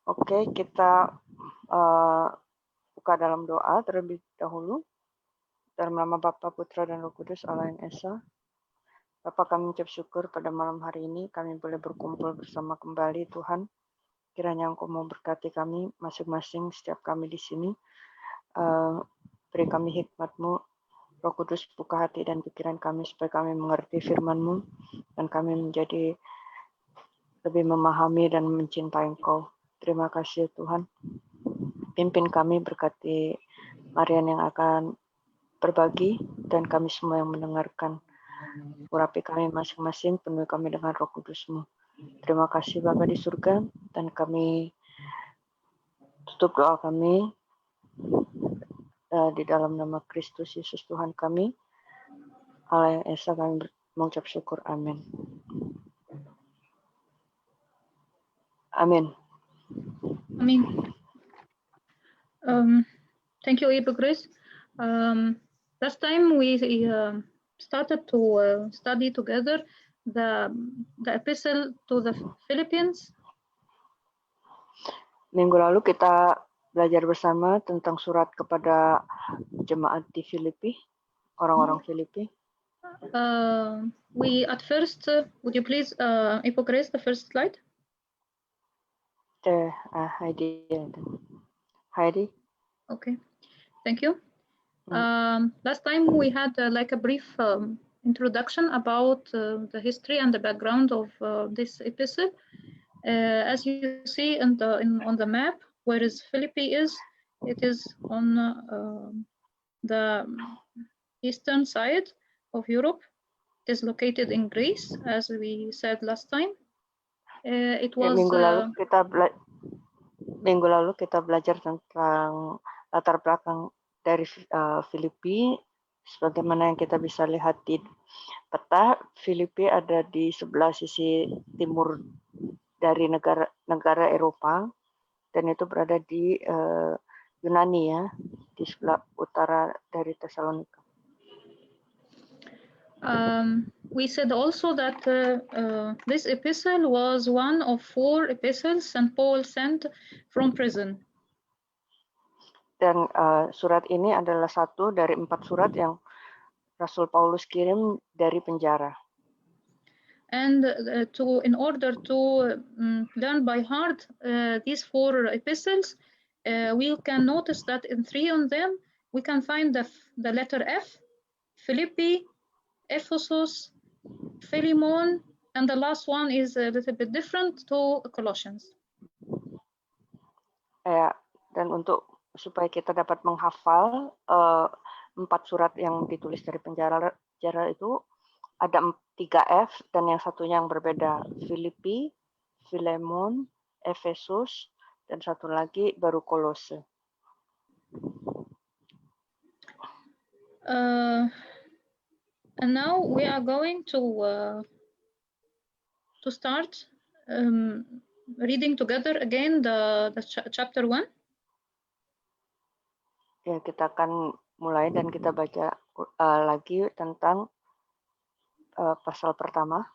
Oke, kita buka dalam doa terlebih dahulu. Dalam nama Bapa, Putra, dan Roh Kudus, Allah yang Esa. Bapa, kami mengucap syukur pada malam hari ini kami boleh berkumpul bersama kembali, Tuhan. Kiranya Engkau mau berkati kami masing-masing, setiap kami di sini. Beri kami hikmat-Mu, Roh Kudus, buka hati dan pikiran kami supaya kami mengerti firman-Mu dan kami menjadi lebih memahami dan mencintai Engkau. Terima kasih Tuhan. Pimpin kami, berkati Marian yang akan berbagi dan kami semua yang mendengarkan. Urapi kami masing-masing, penuhi kami dengan Roh Kudus-Mu. Terima kasih Bapa di surga, dan kami tutup doa kami di dalam nama Kristus Yesus Tuhan kami. Allah yang Esa, kami mengucap syukur. Amin. Amin. Amin. Thank you, Ibu Chris. Last time we started to study together the epistle to the Philippians. Minggu lalu kita belajar bersama tentang surat kepada jemaat di Filipi, orang-orang Filipi. We at first, would you please, Ibu Chris, the first slide? Heidi. Okay, thank you. Last time we had like a brief introduction about the history and the background of this epistle. As you see on the map, where is Philippi is, it is on the eastern side of Europe. It is located in Greece, as we said last time. It was minggu lalu kita belajar tentang latar belakang dari Filipi. Sebagaimana yang kita bisa lihat di peta, Filipi ada di sebelah sisi timur dari negara Eropa, dan itu berada di Yunani ya, di sebelah utara dari Tesalonika. We said also that this epistle was one of 4 epistles St. Paul sent from prison. Dan surat ini adalah satu dari 4 surat yang Rasul Paulus kirim dari penjara. And in order to learn by heart these 4 epistles, we can notice that in 3 of them we can find the letter F, Philippi, Ephesus, Philemon, and the last one is a little bit different to Colossians. Ya, dan supaya kita dapat menghafal 4 surat yang ditulis dari penjara itu, ada 3 F dan yang satunya yang berbeda, Filipi, Filemon, Efesus, dan satu lagi baru Kolose. And now we are going to start reading together again the chapter 1. Ya, kita akan mulai dan kita baca lagi tentang pasal pertama.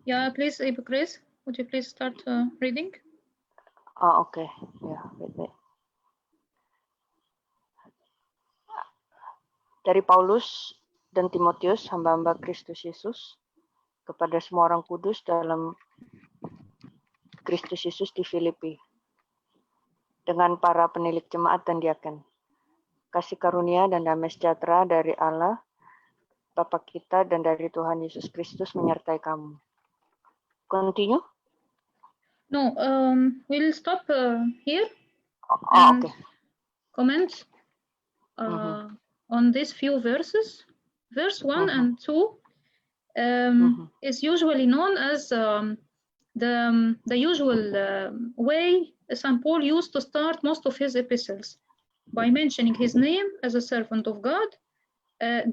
Yeah, please, Ibu Chris, would you please start reading? Oke. Ya, baik. Dari Paulus dan Timotius, hamba-hamba Kristus Yesus, kepada semua orang kudus dalam Kristus Yesus di Filipi, dengan para penilik jemaat dan diaken. Kasih karunia dan damai sejahtera dari Allah, Bapa kita, dan dari Tuhan Yesus Kristus menyertai kamu. Continue? No, we'll stop here and comment on these few verses. Verse 1 and 2 is usually known as the usual way St. Paul used to start most of his epistles, by mentioning his name as a servant of God,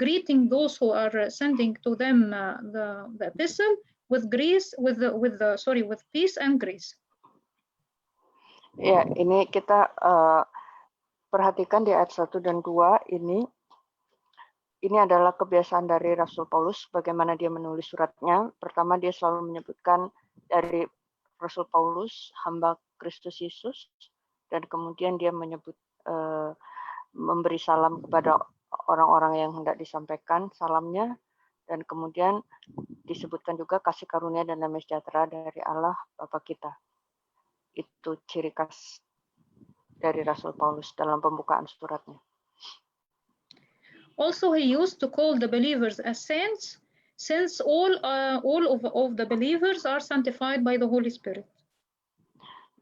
greeting those who are sending to them the epistle with peace and grace. Ya, ini kita perhatikan di ayat 1 dan 2 ini adalah kebiasaan dari Rasul Paulus bagaimana dia menulis suratnya. Pertama dia selalu menyebutkan dari Rasul Paulus, hamba Kristus Yesus, dan kemudian dia menyebut memberi salam kepada orang-orang yang hendak disampaikan salamnya, dan kemudian disebutkan juga kasih karunia dan damai sejahtera dari Allah Bapa kita. Itu ciri khas dari Rasul Paulus dalam pembukaan suratnya. Also, he used to call the believers as saints, since all of the believers are sanctified by the Holy Spirit.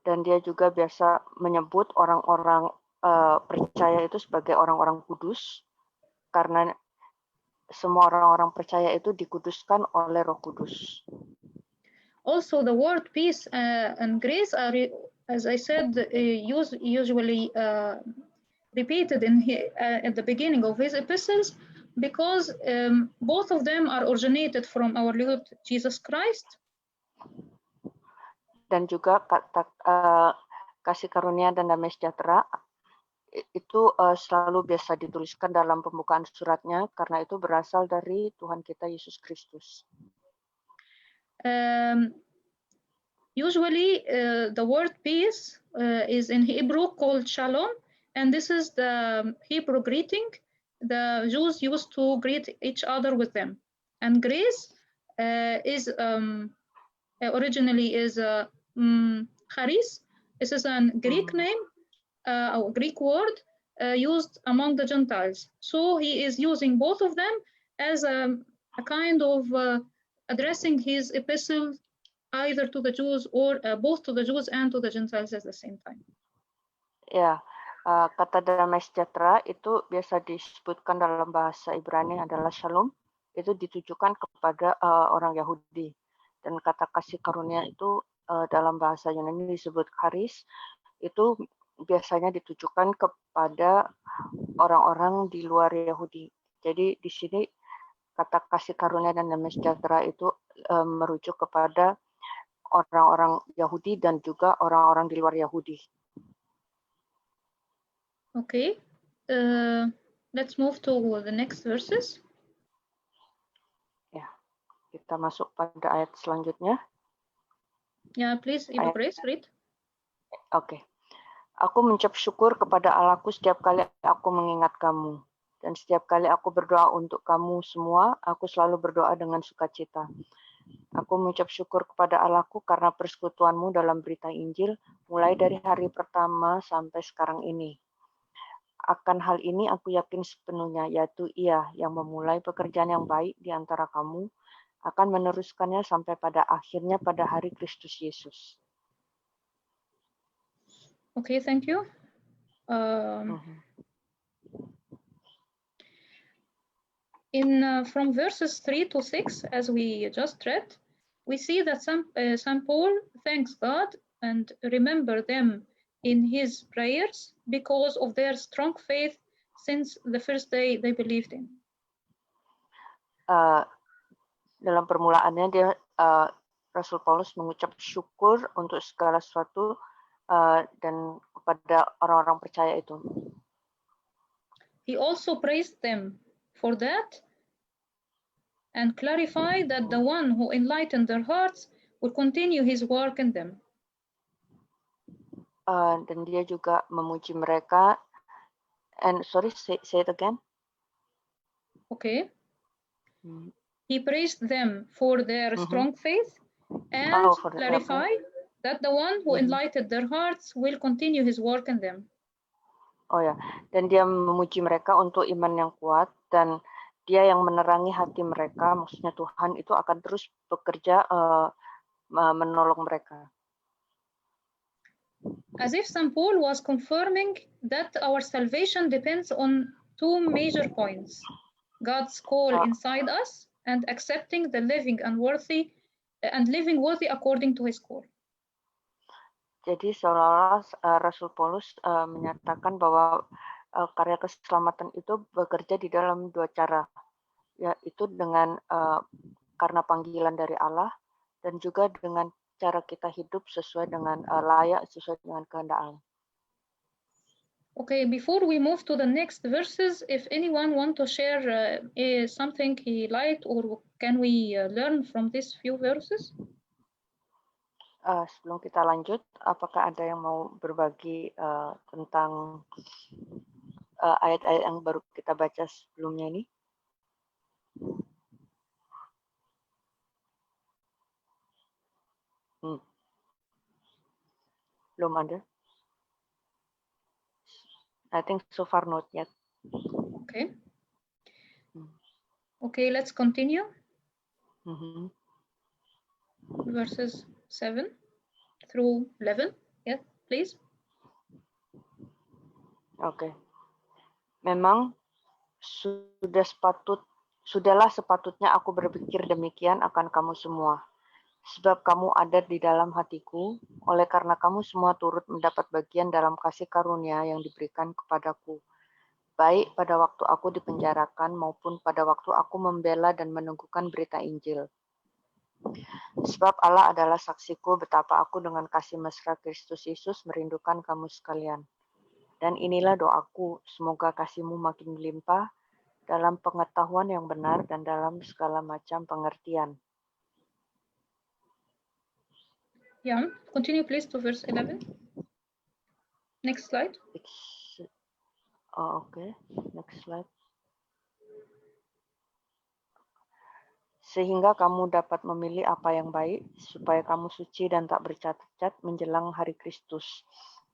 Dan dia juga biasa menyebut orang-orang percaya itu sebagai orang-orang kudus, karena semua orang-orang percaya itu dikuduskan oleh Roh Kudus. Also, the word peace and grace are, as I said, usually repeated at the beginning of his epistles, because both of them are originated from our Lord Jesus Christ. Dan juga kata kasih karunia dan damai sejahtera itu selalu biasa dituliskan dalam pembukaan suratnya, karena itu berasal dari Tuhan kita Yesus Kristus. Usually, the word peace is in Hebrew called shalom, and this is the Hebrew greeting the Jews used to greet each other with them. And grace is originally is charis. This is a Greek name, a Greek word used among the Gentiles. So he is using both of them as a kind of addressing his epistle either to the Jews or both to the Jews and to the Gentiles at the same time. Ya, kata damai sejahtera itu biasa disebutkan dalam bahasa Ibrani adalah shalom, itu ditujukan kepada orang Yahudi. Dan kata kasih karunia itu dalam bahasa Yunani disebut charis, itu biasanya ditujukan kepada orang-orang di luar Yahudi. Jadi di sini kata kasih karunia dan damai sejahtera itu merujuk kepada orang-orang Yahudi dan juga orang-orang di luar Yahudi. Okay, let's move to the next verses. Ya, kita masuk pada ayat selanjutnya. Yeah, please, Ibu Grace, read. Oke. Aku mengucap syukur kepada Allahku setiap kali aku mengingat kamu. Dan setiap kali aku berdoa untuk kamu semua, aku selalu berdoa dengan sukacita. Aku mengucap syukur kepada Allahku karena persekutuanmu dalam berita Injil, mulai dari hari pertama sampai sekarang ini. Akan hal ini aku yakin sepenuhnya, yaitu Ia yang memulai pekerjaan yang baik di antara kamu, akan meneruskannya sampai pada akhirnya pada hari Kristus Yesus. Okay, thank you. From verses 3 to 6, as we just read, we see that St. Paul thanks God and remember them in his prayers because of their strong faith since the first day they believed in. Dalam permulaannya dia Rasul Paulus mengucap syukur untuk segala sesuatu dan kepada orang-orang percaya itu. He also praised them for that and clarified that the one who enlightened their hearts will continue his work in them. Dan dia juga memuji mereka. And sorry, say it again. Okay. He praised them for their strong faith and clarified that the one who enlightened their hearts will continue his work in them. Oh ya, dan dia memuji mereka untuk iman yang kuat, dan dia yang menerangi hati mereka, maksudnya Tuhan itu akan terus bekerja menolong mereka. As if St. Paul was confirming that our salvation depends on two major points: God's call inside us and accepting the living worthy according to his call. Jadi seolah-olah Rasul Paulus menyatakan bahwa karya keselamatan itu bekerja di dalam dua cara, yaitu dengan karena panggilan dari Allah dan juga dengan cara kita hidup sesuai dengan layak, sesuai dengan kehendak Allah. Okay, before we move to the next verses, if anyone want to share something he liked, or can we learn from these few verses? sebelum kita lanjut, apakah ada yang mau berbagi tentang ayat-ayat yang baru kita baca sebelumnya ini? Belum ada? I think so far not yet. Okay. Okay, let's continue. Verses 7 through 11. Yeah, please. Oke. Memang sudahlah sepatutnya aku berpikir demikian akan kamu semua. Sebab kamu ada di dalam hatiku, oleh karena kamu semua turut mendapat bagian dalam kasih karunia yang diberikan kepadaku. Baik pada waktu aku dipenjarakan maupun pada waktu aku membela dan meneguhkan berita Injil. Sebab Allah adalah saksiku betapa aku dengan kasih mesra Kristus Yesus merindukan kamu sekalian. Dan inilah doaku, semoga kasihmu makin melimpah dalam pengetahuan yang benar dan dalam segala macam pengertian. Yeah, continue please to verse 11. Next slide. Okay, next slide. Sehingga kamu dapat memilih apa yang baik, supaya kamu suci dan tak bercacat menjelang hari Kristus,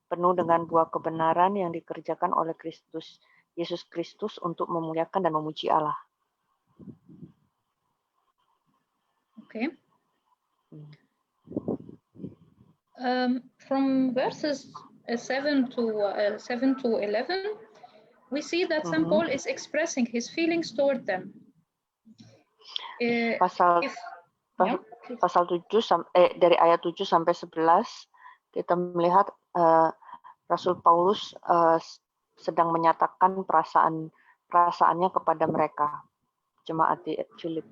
penuh dengan buah kebenaran yang dikerjakan oleh Kristus, Yesus Kristus untuk memuliakan dan memuji Allah. Okay. From verses 7 to 11, we see that St. Paul is expressing his feelings toward them. Pasal 7 dari ayat 7 sampai 11 kita melihat Rasul Paulus sedang menyatakan perasaannya kepada mereka, jemaat di Filip.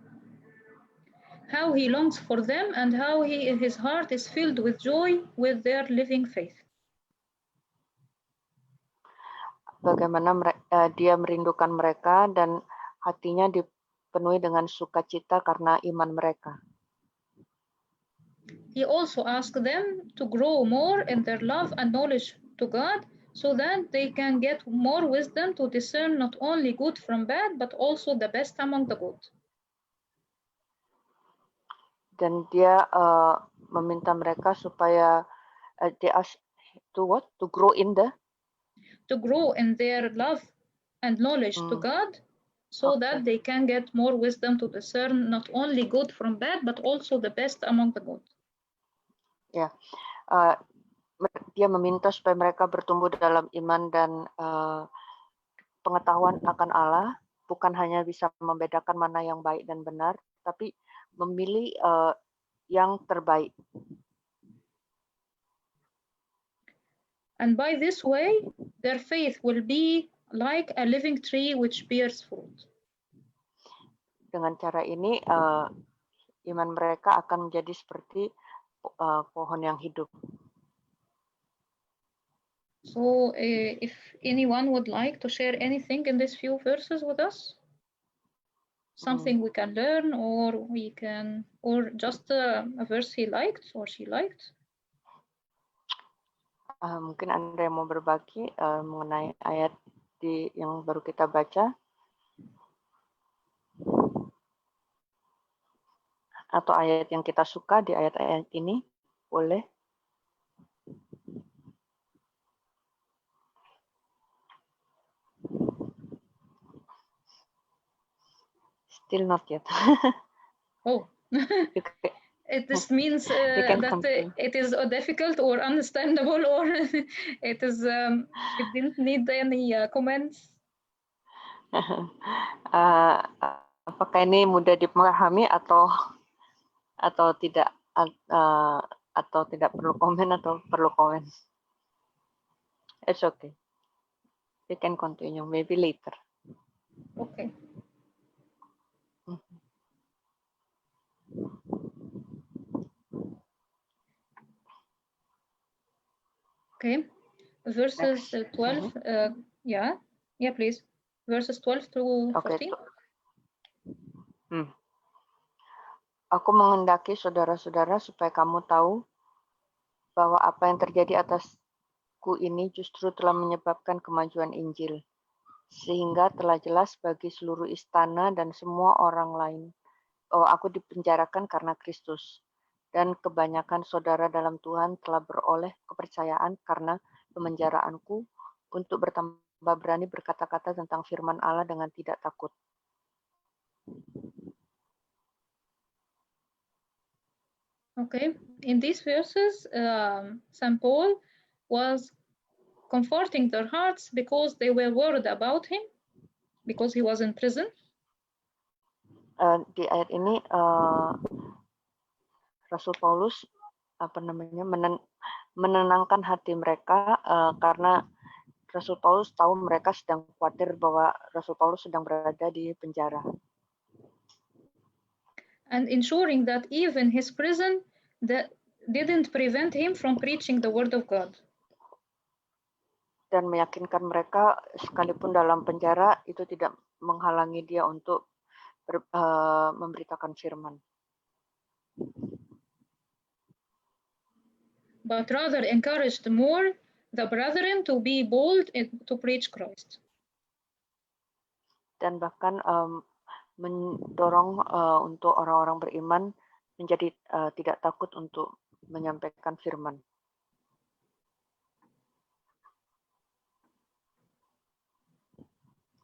How he longs for them and how his heart is filled with joy with their living faith. Bagaimana dia merindukan mereka dan hatinya dipenuhi dengan sukacita karena iman mereka. He also asked them to grow more in their love and knowledge to God, so that they can get more wisdom to discern not only good from bad, but also the best among the good. Dan dia meminta mereka supaya to grow in their love and knowledge to God, so that they can get more wisdom to discern not only good from bad, but also the best among the good. Ya, dia meminta supaya mereka bertumbuh dalam iman dan pengetahuan akan Allah, bukan hanya bisa membedakan mana yang baik dan benar, tapi memilih yang terbaik. And by this way, their faith will be like a living tree which bears fruit. Dengan cara ini, iman mereka akan menjadi seperti pohon yang hidup. So, if anyone would like to share anything in these few verses with us, something we can learn, or just a verse he liked or she liked. Mungkin Anda yang mau berbagi mengenai ayat yang baru kita baca, atau ayat yang kita suka di ayat-ayat ini, boleh. Still not yet. Oh. This means that it is difficult or understandable, or it is you didn't need any comments. Apakah ini mudah dipahami atau tidak, atau tidak perlu komen atau perlu komen? It's okay. We can continue maybe later. Okay. Okay, verses 12, yeah, please. Verses 12 to 14. Aku menghendaki saudara-saudara supaya kamu tahu bahwa apa yang terjadi atasku ini justru telah menyebabkan kemajuan Injil, sehingga telah jelas bagi seluruh istana dan semua orang lain. Oh, aku dipenjarakan karena Kristus, dan kebanyakan saudara dalam Tuhan telah beroleh kepercayaan karena pemenjaraanku untuk bertambah berani berkata-kata tentang firman Allah dengan tidak takut. Okay, in these verses, St. Paul was comforting their hearts because they were worried about him, because he was in prison. Di ayat ini Rasul Paulus menenangkan hati mereka karena Rasul Paulus tahu mereka sedang khawatir bahwa Rasul Paulus sedang berada di penjara. And ensuring that even his prison that didn't prevent him from preaching the word of God. Dan meyakinkan mereka sekalipun dalam penjara itu tidak menghalangi dia untuk memberitakan firman. But rather encouraged more the brethren to be bold to preach Christ. Dan bahkan mendorong untuk orang-orang beriman menjadi tidak takut untuk menyampaikan firman.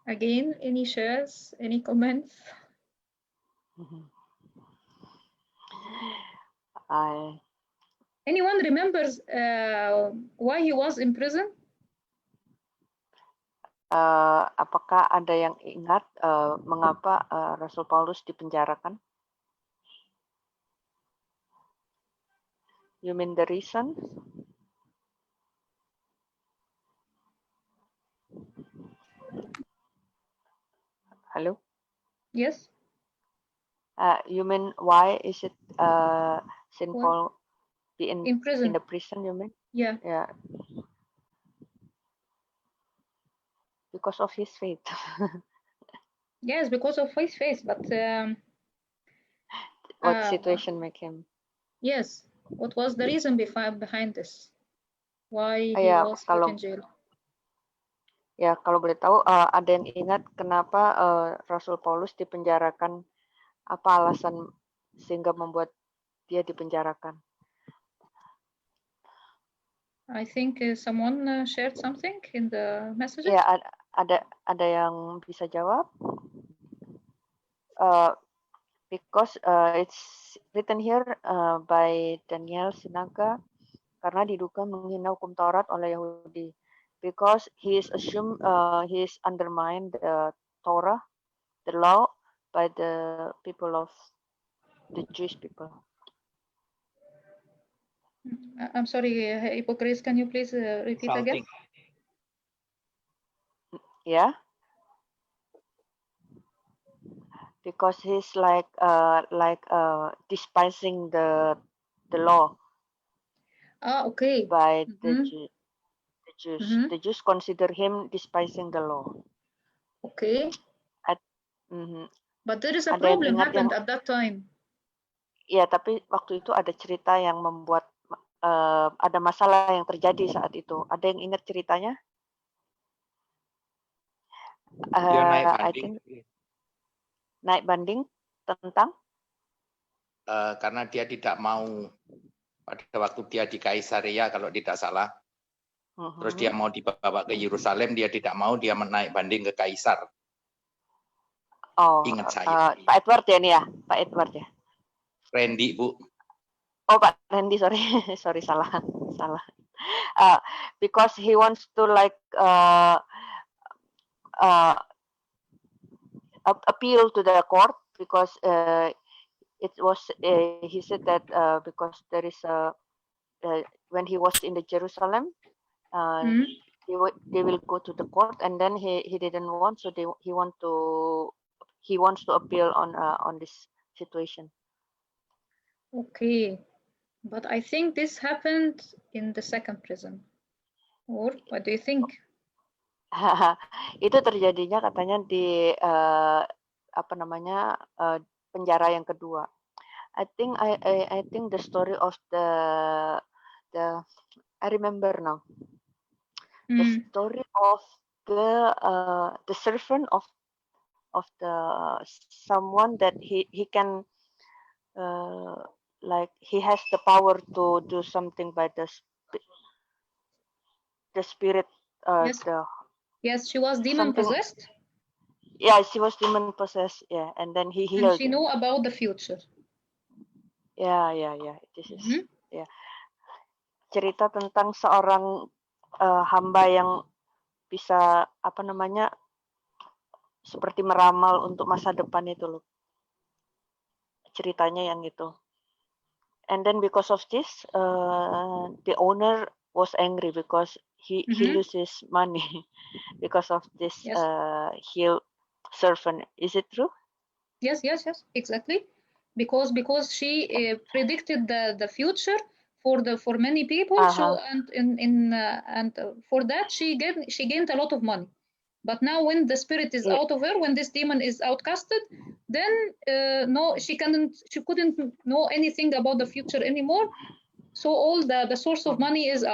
Again, any shares, any comments? Anyone remembers why he was in prison? Apakah ada yang ingat mengapa Rasul Paulus dipenjarakan? You mean the reason? Hello? Yes. You mean why is it Saint Paul be in prison? In the prison, you mean? Yeah. Yeah. Because of his faith. Yes, because of his faith, but what situation make him? Yes. What was the reason behind this? Why he was put in jail? Ya, kalau boleh tahu, ada yang ingat kenapa Rasul Paulus dipenjarakan? Apa alasan sehingga membuat dia dipenjarakan? I think someone shared something in the messages. Ya, ada yang bisa jawab. Because it's written here by Daniel Sinaga, karena diduga menghina hukum Taurat oleh Yahudi. Because he is assumed he is undermined the Torah, the law, by the people of the Jewish people. I'm sorry, Hippocrates, can you please repeat again? Yeah. Because he's like despising the law. Okay. By the Jews. The Jews consider him despising the law. Okay. But there is a problem happened at that time. Ya, tapi waktu itu ada cerita yang membuat ada masalah yang terjadi saat itu. Ada yang ingat ceritanya? Dia naik banding. Naik banding tentang? Karena dia tidak mau pada waktu dia di Kaisaria kalau tidak salah. Terus dia mau dibawa ke Yerusalem, dia tidak mau, dia menaik banding ke Kaisar. Oh, ingat saya. Pak Edward ya ini ya, Pak Edward ya. Randy, Bu. Oh, Pak Randy, sorry, sorry salah. Because he wants to like appeal to the court because it was he said that because there is when he was in the Jerusalem, they will go to the court, and then he didn't want, so he wants to appeal on this situation. Okay, but I think this happened in the second prison. Or what do you think? Itu terjadinya katanya di penjara yang kedua. I think the story of the I remember now the story of the servant of the someone that he can like he has the power to do something by the spirit. Yes. Yes, she was demon possessed. Yeah, she was demon possessed. Yeah, and then he healed. And she knew about the future. Yeah. This is yeah. Cerita tentang seorang hamba yang bisa apa namanya seperti meramal untuk masa depan itu loh. Ceritanya yang itu. And then because of this, the owner was angry because he loses money because of this healed servant. Is it true? Yes, exactly. Because she predicted the future for many people. So and for that she gained a lot of money. But now when the spirit is out of her, when this demon is outcasted, then no, she couldn't know anything about the future anymore. So all the source of money is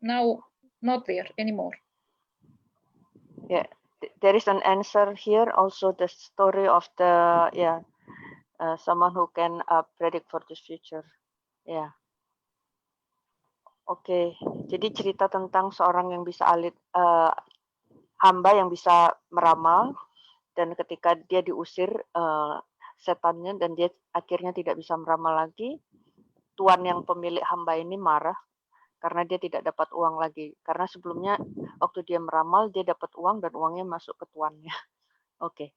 now not there anymore. Yeah, there is an answer here. Also, the story of the someone who can predict for the future. Yeah. Oke, jadi cerita tentang seorang yang bisa hamba yang bisa meramal, dan ketika dia diusir setannya dan dia akhirnya tidak bisa meramal lagi, tuan yang pemilik hamba ini marah karena dia tidak dapat uang lagi. Karena sebelumnya waktu dia meramal dia dapat uang dan uangnya masuk ke tuannya. Oke.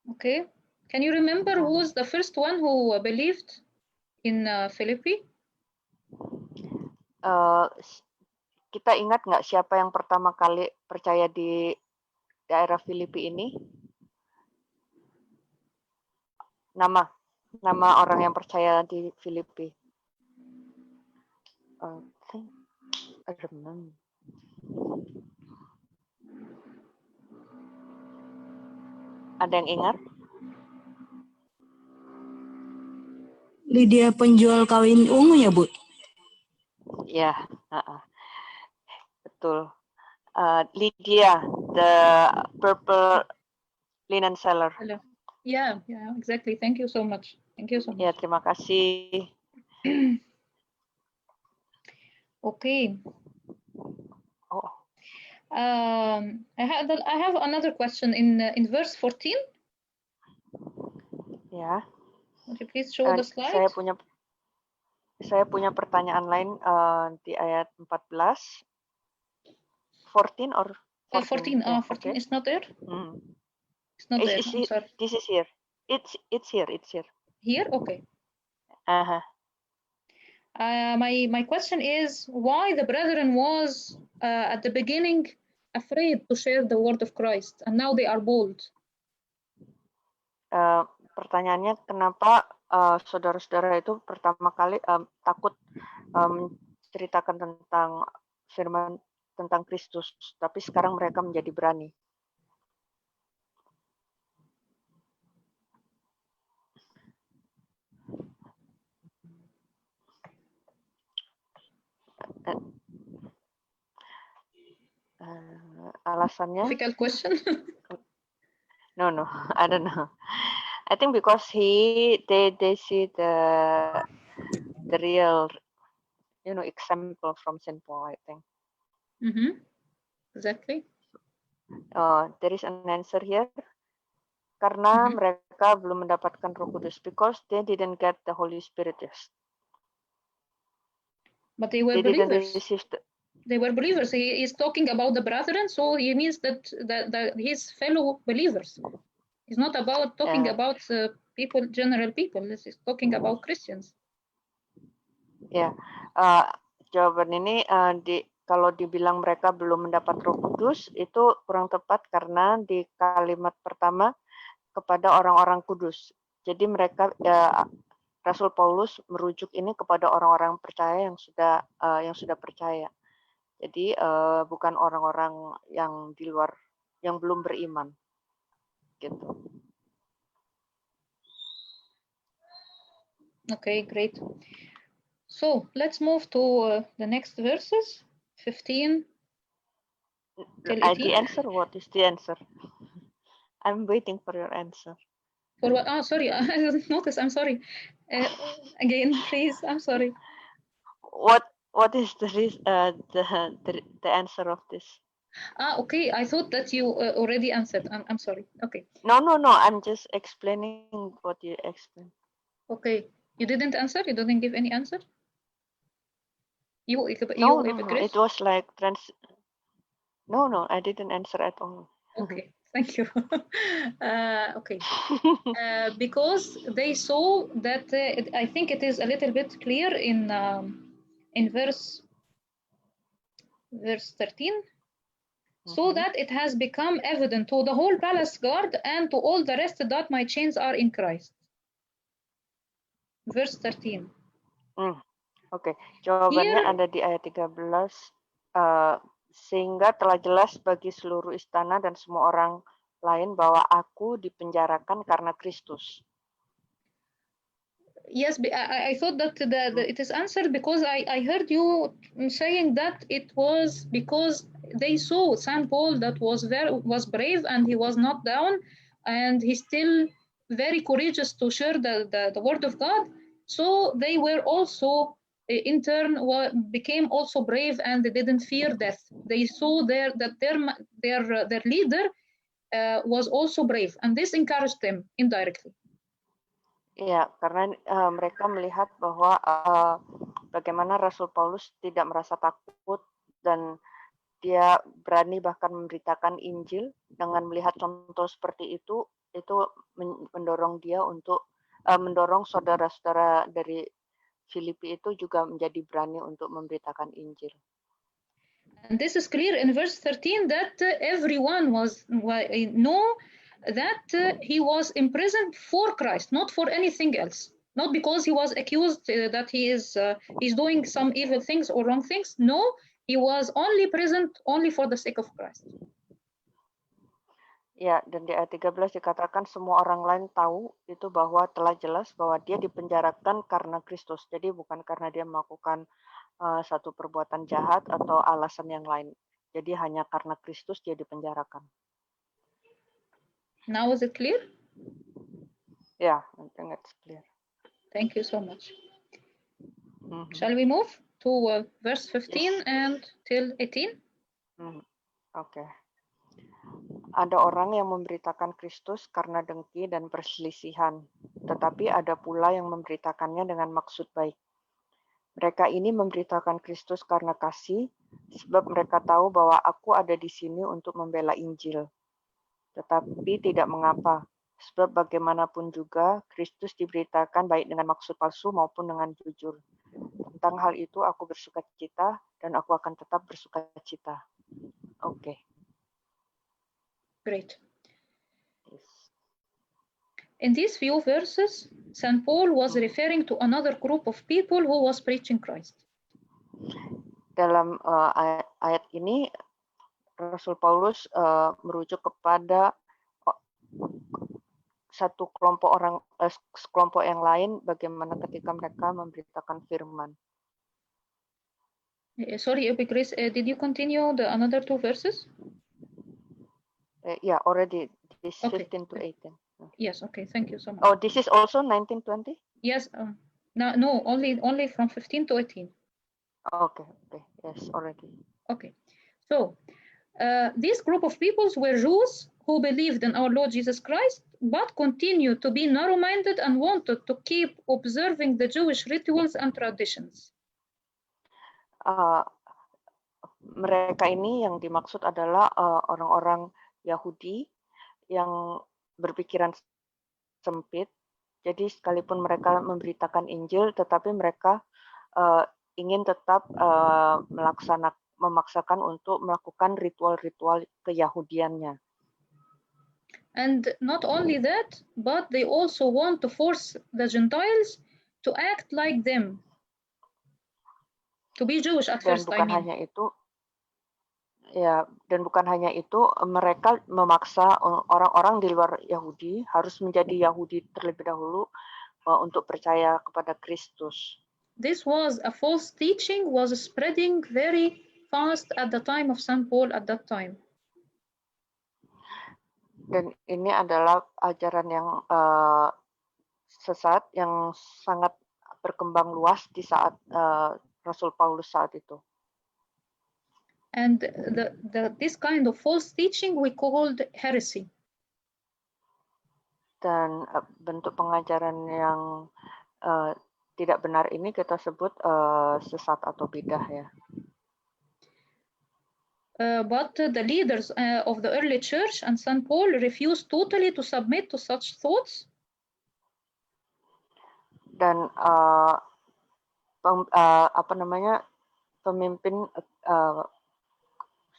Okay. Can you remember who was the first one who believed in Philippi? Kita ingat nggak siapa yang pertama kali percaya di daerah Filipi ini? Nama orang yang percaya di Filipi. I remember. Ada yang ingat? Lydia penjual kawin ungu ya, Bu? Ya, betul. Lydia, the purple linen seller. Hello. Yeah, exactly. Thank you so much. Ya, terima kasih. Okay. I have another question in verse 14. Ya. Would you please show the slide? Saya punya pertanyaan lain di ayat 14. 14 or 14? 14. 14 okay. Is not there. It's not there. Sorry. This is here. It's here. Here? Okay. My question is why the brethren was at the beginning afraid to share the word of Christ and now they are bold. Pertanyaannya kenapa saudara-saudara itu pertama kali takut menceritakan tentang firman tentang Kristus, tapi sekarang mereka menjadi berani. Alasannya? Difficult question. No, I don't know. I think because they see the real, example from Saint Paul, I think. Exactly. There is an answer here. Karena mereka belum mendapatkan Roh Kudus, because they didn't get the Holy Spirit yet. But they were believers. They were believers. He is talking about the brethren, so he means that his fellow believers. It's not about talking about people, general people. This is talking about Christians. Ya, jawaban ini kalau dibilang mereka belum mendapat Roh Kudus itu kurang tepat karena di kalimat pertama kepada orang-orang kudus. Jadi mereka Rasul Paulus merujuk ini kepada orang-orang percaya yang sudah percaya. Jadi bukan orang-orang yang di luar yang belum beriman. Gitu. Okay, great. So let's move to the next verses, 15 till 18. The answer, what is the answer? I'm waiting for your answer. For what? Oh, sorry, I didn't notice. I'm sorry. Again, please. I'm sorry. What is the answer of this? Okay. I thought that you already answered. I'm sorry. Okay. No. I'm just explaining what you explained. Okay. You didn't answer. You didn't give any answer. No. It was like No, I didn't answer at all. Okay. Thank you. Okay. Because they saw that I think it is a little bit clear in verse 13. So that it has become evident to the whole palace guard and to all the rest that my chains are in Christ. Verse 13. Oke, jawabannya Here, ada di ayat 13. Sehingga telah jelas bagi seluruh istana dan semua orang lain bahwa aku dipenjarakan karena Kristus. Yes, I thought that it is answered because I heard you saying that it was because they saw St. Paul that was brave and he was not down and he's still very courageous to share the word of God. So they were also in turn became also brave and they didn't fear death. They saw that their leader was also brave and this encouraged them indirectly. Ya, karena mereka melihat bahwa bagaimana Rasul Paulus tidak merasa takut dan dia berani bahkan memberitakan Injil. Dengan melihat contoh seperti itu mendorong dia untuk mendorong saudara-saudara dari Filipi itu juga menjadi berani untuk memberitakan Injil. And this is clear in verse 13 that everyone know that he was imprisoned for Christ, not for anything else. Not because he was accused that he is he's doing some evil things or wrong things. No, he was only present only for the sake of Christ. Ya, dan di ayat 13 dikatakan semua orang lain tahu itu bahwa telah jelas bahwa dia dipenjarakan karena Kristus. Jadi bukan karena dia melakukan satu perbuatan jahat atau alasan yang lain. Jadi hanya karena Kristus dia dipenjarakan. Now is it clear? Yeah, I think it's clear. Thank you so much. Shall we move to verse 15 and till 18? Okay. Ada orang yang memberitakan Kristus karena dengki dan perselisihan, tetapi ada pula yang memberitakannya dengan maksud baik. Mereka ini memberitakan Kristus karena kasih, sebab mereka tahu bahwa aku ada di sini untuk membela Injil. Tetapi tidak mengapa, sebab bagaimanapun juga Kristus diberitakan baik dengan maksud palsu maupun dengan jujur. Tentang hal itu aku bersukacita dan aku akan tetap bersukacita. Oke. Great. Yes. In these few verses, St. Paul was referring to another group of people who was preaching Christ. Dalam ayat ini, Rasul Paulus merujuk kepada satu kelompok yang lain, bagaimana ketika mereka memberitakan firman. Sorry, Grace, did you continue the another two verses? Yeah, already. This 15 to 18. Yes, okay, thank you so much. Oh, this is also 19-20? Yes, no, only from 15 to 18. Okay, yes, already. Okay, so this group of peoples were Jews who believed in our Lord Jesus Christ, but continued to be narrow-minded and wanted to keep observing the Jewish rituals and traditions. Mereka ini yang dimaksud adalah orang-orang Yahudi yang berpikiran sempit. Jadi sekalipun mereka memberitakan Injil, tetapi mereka ingin tetap memaksakan untuk melakukan ritual-ritual keyahudiannya. And not only that, but they also want to force the Gentiles to act like them, to be Jewish at first. Dan bukan hanya itu, mereka memaksa orang-orang di luar Yahudi harus menjadi Yahudi terlebih dahulu untuk percaya kepada Kristus. this was a false teaching was spreading very fast at the time of St. Paul at that time. Dan ini adalah ajaran yang sesat yang sangat berkembang luas di saat Rasul Paulus saat itu. And this kind of false teaching we called heresy. Dan bentuk pengajaran yang tidak benar ini kita sebut sesat atau bidah ya. But the leaders of the early church and St. Paul refused totally to submit to such thoughts. Dan pemimpin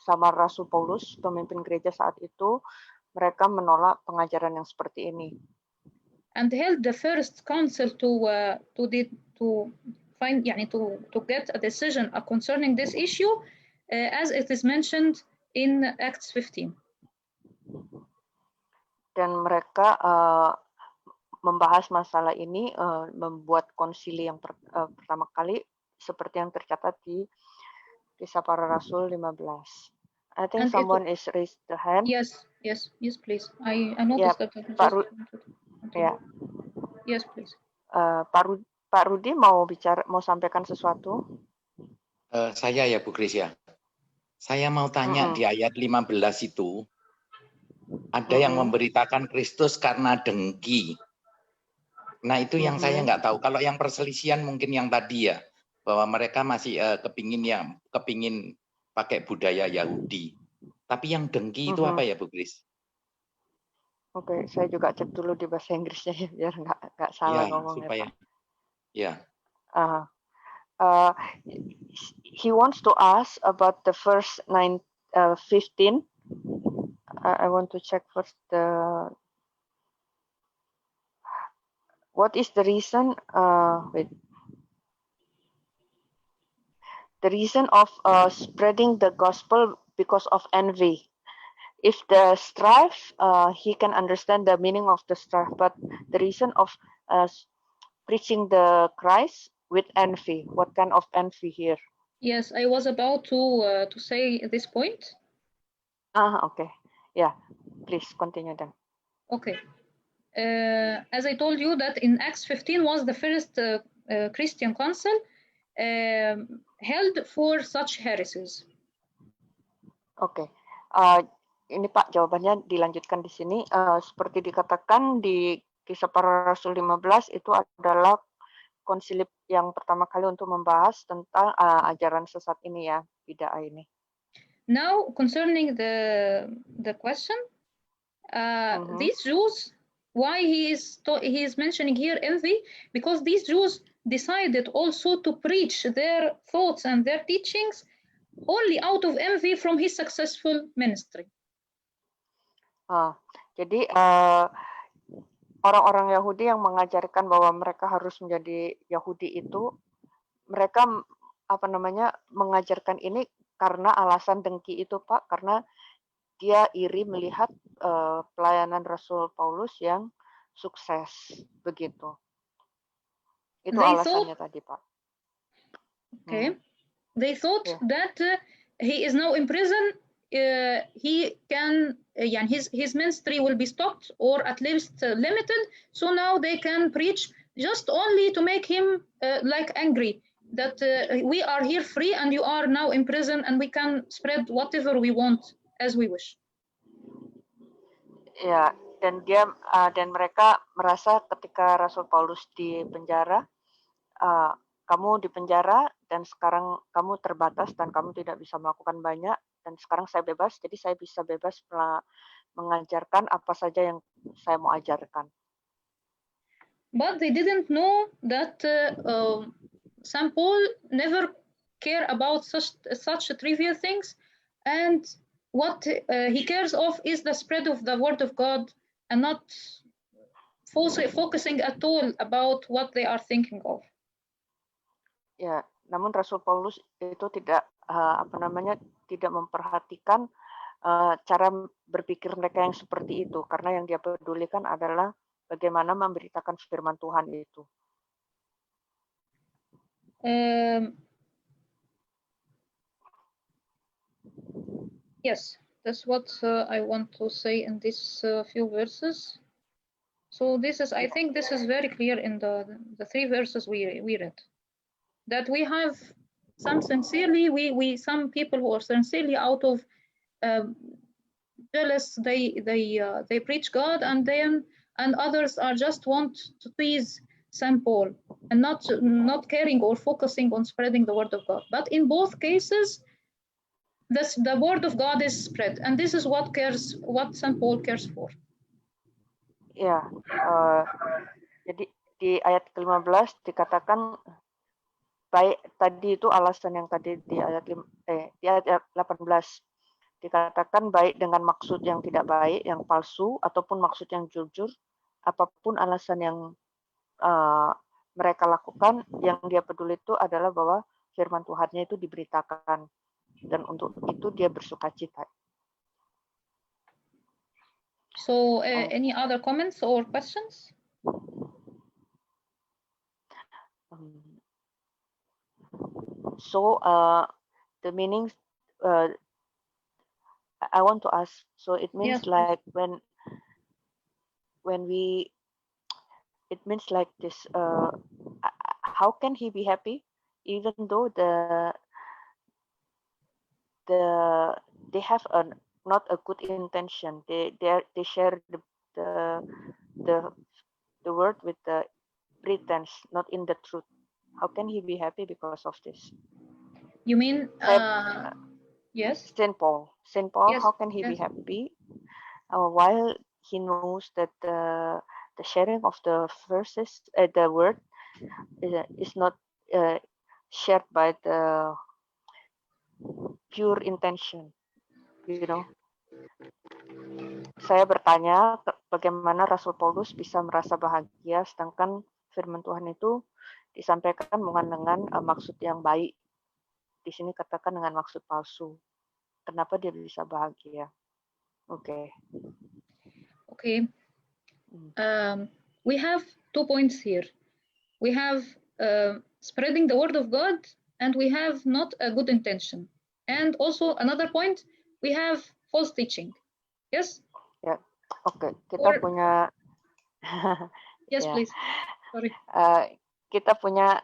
sama Rasul Paulus, pemimpin gereja saat itu, mereka menolak pengajaran yang seperti ini. And held the first council to get a decision concerning this issue, as it is mentioned in Acts 15. Dan mereka membahas masalah ini, membuat konsili yang pertama kali seperti yang tercatat di Kisah Para Rasul 15. I think someone is raised the hand. Yes, please. I noticed that. Ya. Yes, please. Pak Rudi mau sampaikan sesuatu? Saya ya Bu Gracia. Saya mau tanya di ayat 15 itu ada yang memberitakan Kristus karena dengki. Nah itu yang saya nggak tahu. Kalau yang perselisihan mungkin yang tadi ya, bahwa mereka masih kepingin pakai budaya Yahudi. Tapi yang dengki itu apa ya Bu Gris? Oke, saya juga cek dulu di bahasa Inggrisnya ya, biar nggak salah ngomongnya. Supaya, ya. He wants to ask about the verse 15. I want to check first what is the reason? The reason of spreading the gospel because of envy. If the strife, he can understand the meaning of the strife, but the reason of preaching the Christ with envy. What kind of envy here? Yes, I was about to say this point. Okay. Yeah, please continue then. Okay. As I told you that in Acts 15 was the first Christian council held for such heresies. Okay. Ini Pak, jawabannya dilanjutkan di sini. Seperti dikatakan di Kisah Para Rasul 15 itu adalah konsili yang pertama kali untuk membahas tentang ajaran sesat ini ya, bid'ah ini. Now concerning the question, these Jews, why he is mentioning here envy? Because these Jews decided also to preach their thoughts and their teachings only out of envy from his successful ministry. Jadi orang-orang Yahudi yang mengajarkan bahwa mereka harus menjadi Yahudi itu, mereka mengajarkan ini karena alasan dengki itu Pak, karena dia iri melihat pelayanan Rasul Paulus yang sukses begitu. Itu alasannya tadi Pak. Okay. They thought that he is now in prison. He can, his ministry will be stopped or at least limited. So now they can preach just only to make him angry that we are here free and you are now in prison and we can spread whatever we want as we wish. Ya, dan mereka merasa ketika Rasul Paulus di penjara, kamu di penjara dan sekarang kamu terbatas dan kamu tidak bisa melakukan banyak, dan sekarang saya bebas, jadi saya bisa bebas mengajarkan apa saja yang saya mau ajarkan. But they didn't know that St. Paul never care about such trivial things, and what he cares of is the spread of the word of God and not focusing at all about what they are thinking of. Ya, namun Rasul Paulus itu tidak tidak memperhatikan cara berpikir mereka yang seperti itu, karena yang dia pedulikan adalah bagaimana memberitakan firman Tuhan itu. Yes, that's what I want to say in these few verses. So this is, I think this is very clear in the 3 verses we read, that we have some sincerely, some people who are sincerely out of jealous, they preach God, and others are just want to please St. Paul and not caring or focusing on spreading the word of God. But in both cases, the word of God is spread, and this is what St. Paul cares for. Ya, jadi di ayat ke-15 dikatakan baik tadi itu alasan yang tadi di ayat 18 dikatakan baik dengan maksud yang tidak baik, yang palsu ataupun maksud yang jujur, apapun alasan yang mereka lakukan, yang dia peduli itu adalah bahwa firman Tuhannya itu diberitakan, dan untuk itu dia bersuka cita. So, any other comments or questions? So, the meaning, I want to ask. So it means Yes, like when we, it means like this. How can he be happy, even though they have not a good intention. They share the word with the pretense, not in the truth. How can he be happy because of this? You mean yes? Saint Paul. Yes, How can he be happy while he knows that the sharing of the verses, the word, is not shared by the pure intention, you know? Saya bertanya bagaimana Rasul Paulus bisa merasa bahagia sedangkan firman Tuhan itu disampaikan bukan dengan maksud yang baik. Di sini katakan dengan maksud palsu. Kenapa dia bisa bahagia? Okay. We have 2 points here. We have spreading the word of God, and we have not a good intention. And also another point, we have false teaching. Yes? Ya, oke. Kita punya. Yes, please. Sorry. Kita punya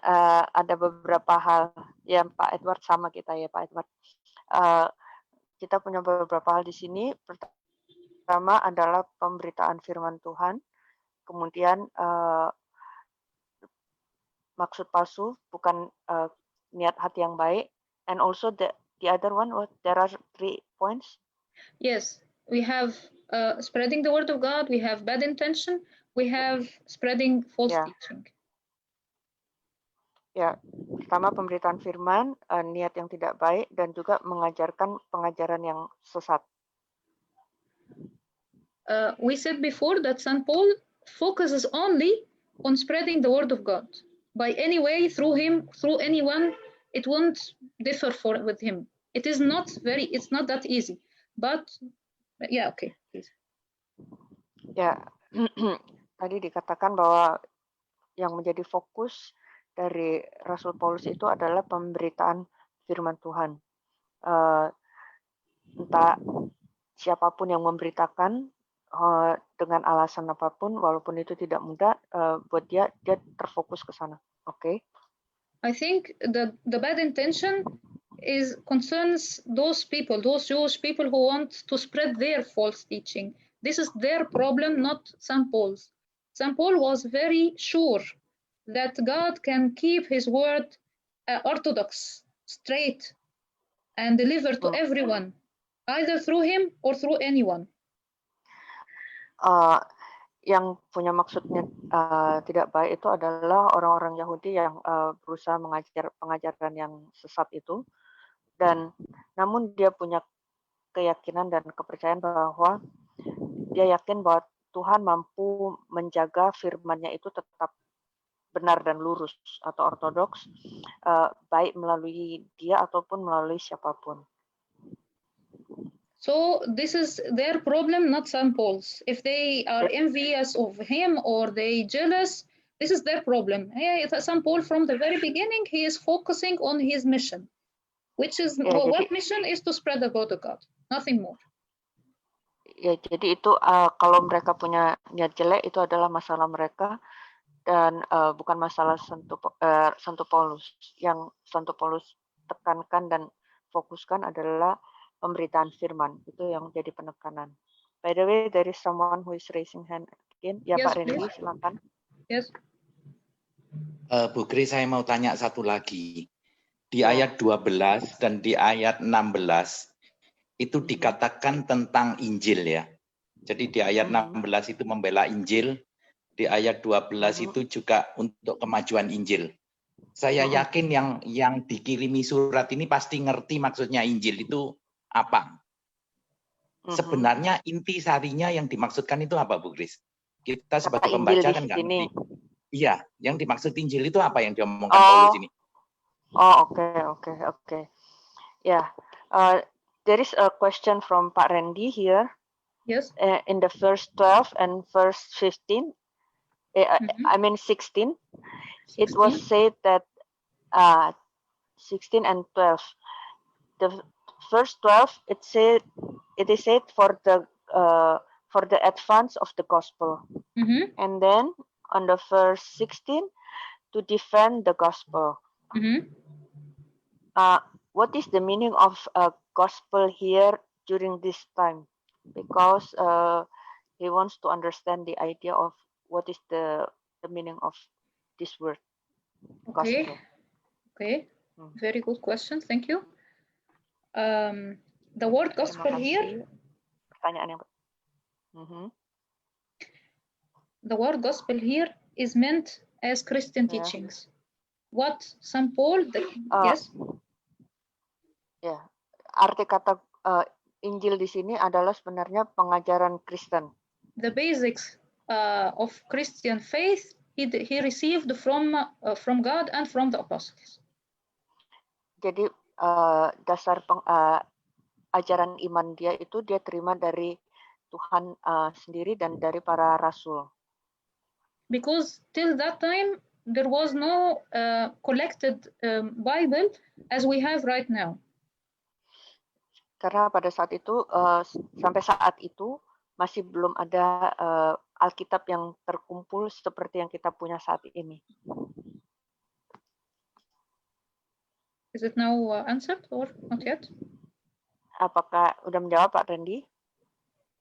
ada beberapa hal. Ya, Pak Edward sama kita ya, Pak Edward. Kita punya beberapa hal di sini. Pertama adalah pemberitaan firman Tuhan. Kemudian maksud palsu, bukan niat hati yang baik. And also the other one, there are 3 points. Yes, we have spreading the word of God, we have bad intention, we have spreading false teaching. Ya, pertama pemberitaan firman, niat yang tidak baik, dan juga mengajarkan pengajaran yang sesat. We said before that St. Paul focuses only on spreading the word of God. By any way, through him, through anyone, it won't differ with him. It's not that easy. But yeah, okay, please. Ya, tadi dikatakan bahwa yang menjadi fokus dari Rasul Paulus itu adalah pemberitaan firman Tuhan. Entah siapapun yang memberitakan dengan alasan apapun, walaupun itu tidak mudah, buat dia terfokus ke sana. Okay? I think the bad intention concerns those Jewish people who want to spread their false teaching. This is their problem, not St. Paul's. St. Paul was very sure that God can keep his word orthodox, straight, and deliver to everyone, either through him or through anyone. Yang punya maksudnya tidak baik itu adalah orang-orang Yahudi yang berusaha mengajar pengajaran yang sesat itu, dan namun dia punya keyakinan dan kepercayaan bahwa dia yakin bahwa Tuhan mampu menjaga firman-Nya itu tetap benar dan lurus atau ortodoks, baik melalui dia ataupun melalui siapapun. So this is their problem, not St. Paul's. If they are envious of him or they jealous, This is their problem. St. Paul from the very beginning, he is focusing on his mission, which is what mission is to spread the word of God, nothing more. Ya, jadi itu kalau mereka punya niat jelek itu adalah masalah mereka dan bukan masalah Santo Paulus. Yang Santo Paulus tekankan dan fokuskan adalah pemberitaan firman. Itu yang jadi penekanan. By the way, there is someone who is raising hand again. Ya, yes, Pak Randy, silakan. Yes. Bu Grace, saya mau tanya satu lagi. Di ayat 12 dan di ayat 16 itu dikatakan tentang Injil ya. Jadi di ayat 16 itu membela Injil, di ayat 12 itu juga untuk kemajuan Injil. Saya yakin yang dikirimi surat ini pasti ngerti maksudnya Injil itu apa. Sebenarnya intisarinya yang dimaksudkan itu apa, Bu Grace? Kita sebagai pembaca kan nggak ngerti. Iya, yang dimaksud Injil itu apa yang diomongkan Paulus ini? Oh, oke. Yeah, there is a question from Pak Randy here. Yes. In the verse 12 and verse 15, I mean 16, it was said that 16 and 12. The verse 12, it is said for the advance of the gospel, and then on the verse 16 to defend the gospel. What is the meaning of gospel here during this time? Because he wants to understand the idea of what is the meaning of this word, gospel. Okay. Very good question. Thank you. The word gospel here. Pertanyaan yang. The word gospel here is meant as Christian teachings. What St. Paul, yes? Ya, arti kata Injil di sini adalah sebenarnya pengajaran Kristen. The basics of Christian faith he received from God and from the apostles. Jadi dasar ajaran iman dia itu dia terima dari Tuhan sendiri dan dari para rasul. Because till that time there was no collected Bible as we have right now. Karena pada saat itu sampai saat itu masih belum ada Alkitab yang terkumpul seperti yang kita punya saat ini. Is it now answered or not yet? Apakah udah menjawab Pak Randy?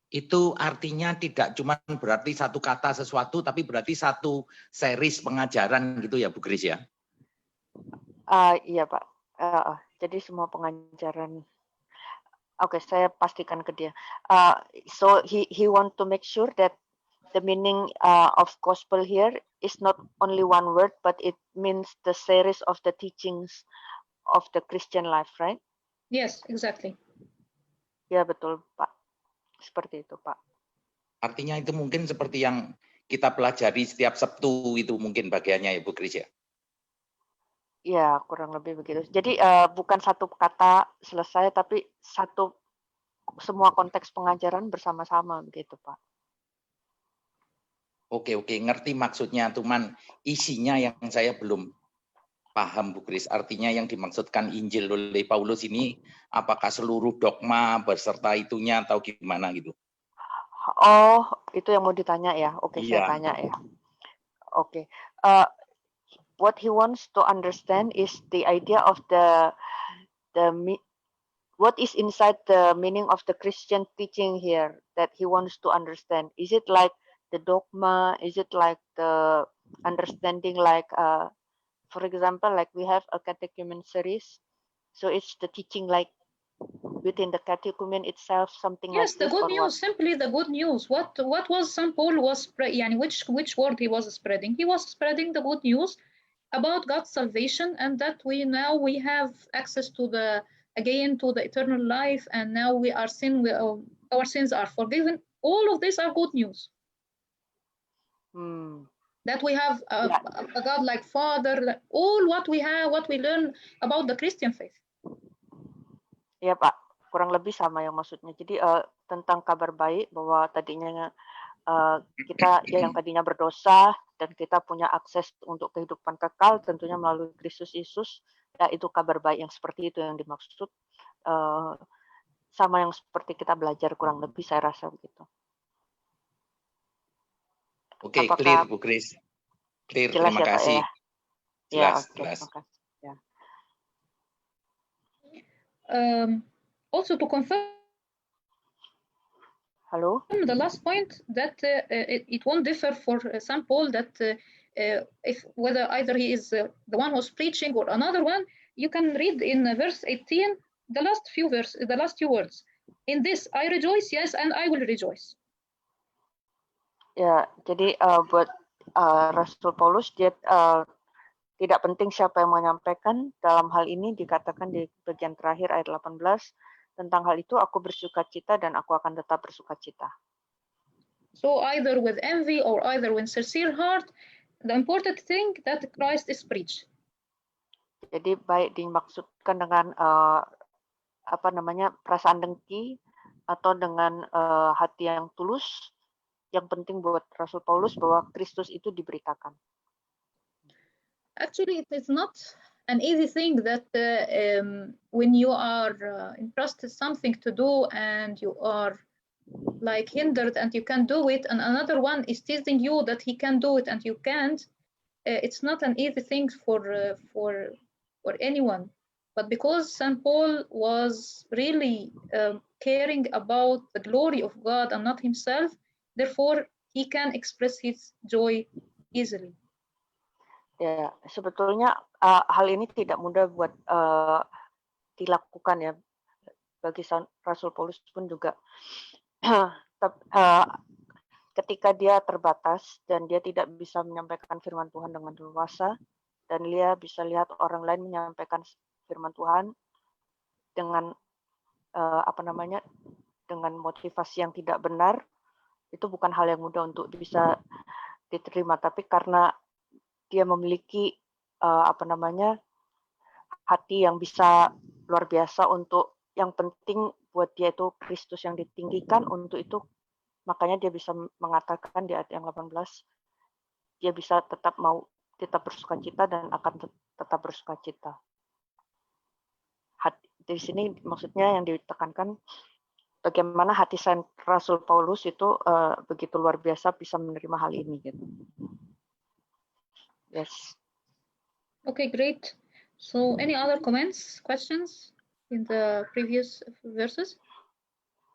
Itu artinya tidak cuma berarti satu kata sesuatu, tapi berarti satu series pengajaran gitu ya, Bu Grace ya? Iya Pak. Jadi semua pengajaran. Oke, saya pastikan ke dia. So he want to make sure that the meaning of gospel here is not only one word, but it means the series of the teachings of the Christian life, right? Yes, exactly. Ya betul Pak. Seperti itu Pak. Artinya itu mungkin seperti yang kita pelajari setiap Sabtu itu mungkin bagiannya ya Bu Grace ya? Ya kurang lebih begitu. Jadi bukan satu kata selesai, tapi semua konteks pengajaran bersama-sama begitu Pak. Oke, ngerti maksudnya, cuman isinya yang saya belum paham Bu Grace. Artinya yang dimaksudkan Injil oleh Paulus ini apakah seluruh dogma beserta itunya atau gimana gitu? Oh, itu yang mau ditanya ya. Oke, Iya. saya tanya ya. Oke. What he wants to understand is the idea of what is inside the meaning of the Christian teaching here that he wants to understand. Is it like the dogma? Is it like the understanding like for example, like we have a catechumen series, so it's the teaching like within the catechumen itself, something yes, like the good news, simply the good news. What was St. Paul was spreading? Which word he was spreading? He was spreading the good news about God's salvation and that we have access to the eternal life, and now our sins are forgiven. All of these are good news. That we have a God like Father, all what we learn about the Christian faith. Ya Pak, kurang lebih sama yang maksudnya. Jadi tentang kabar baik bahwa tadinya kita yang tadinya berdosa dan kita punya akses untuk kehidupan kekal tentunya melalui Kristus Yesus. Ya, itu kabar baik yang seperti itu yang dimaksud. Sama yang seperti kita belajar kurang lebih, saya rasa begitu. Oke, Apakah clear Bu Kris. Clear, jelas terima ya, Pak, kasih. ya? Jelas, Ya, oke, jelas. makasih. Ya. Also to confirm Halo? the last point that it won't differ for St. Paul that if whether either he is the one who's preaching or another one, you can read in verse 18 the last few words. In this I rejoice, yes, and I will rejoice. Ya, jadi buat Rasul Paulus dia tidak penting siapa yang menyampaikan. Dalam hal ini dikatakan di bagian terakhir ayat 18, tentang hal itu aku bersukacita dan aku akan tetap bersukacita. So either with envy or either with sincere heart, the important thing that Christ is preached. Jadi baik dimaksudkan dengan perasaan dengki atau dengan hati yang tulus, yang penting buat Rasul Paulus bahwa Kristus itu diberitakan. Actually, it is not an easy thing that when you are entrusted something to do and you are like hindered and you can't do it, and another one is teasing you that he can do it and you can't. It's not an easy thing for anyone. But because St. Paul was really caring about the glory of God and not himself, therefore he can express his joy easily. Ya, sebetulnya hal ini tidak mudah buat dilakukan ya, bagi Rasul Paulus pun juga. Ketika dia terbatas dan dia tidak bisa menyampaikan firman Tuhan dengan leluasa, dan dia bisa lihat orang lain menyampaikan firman Tuhan dengan dengan motivasi yang tidak benar, itu bukan hal yang mudah untuk bisa diterima. Tapi karena dia memiliki hati yang bisa luar biasa untuk yang penting buat dia itu Kristus yang ditinggikan, untuk itu makanya dia bisa mengatakan di ayat yang 18, dia bisa tetap bersukacita dan akan tetap bersukacita. Di sini maksudnya yang ditekankan bagaimana hati Rasul Paulus itu begitu luar biasa bisa menerima hal ini gitu. Yes. Okay, great. So any other comments, questions in the previous verses?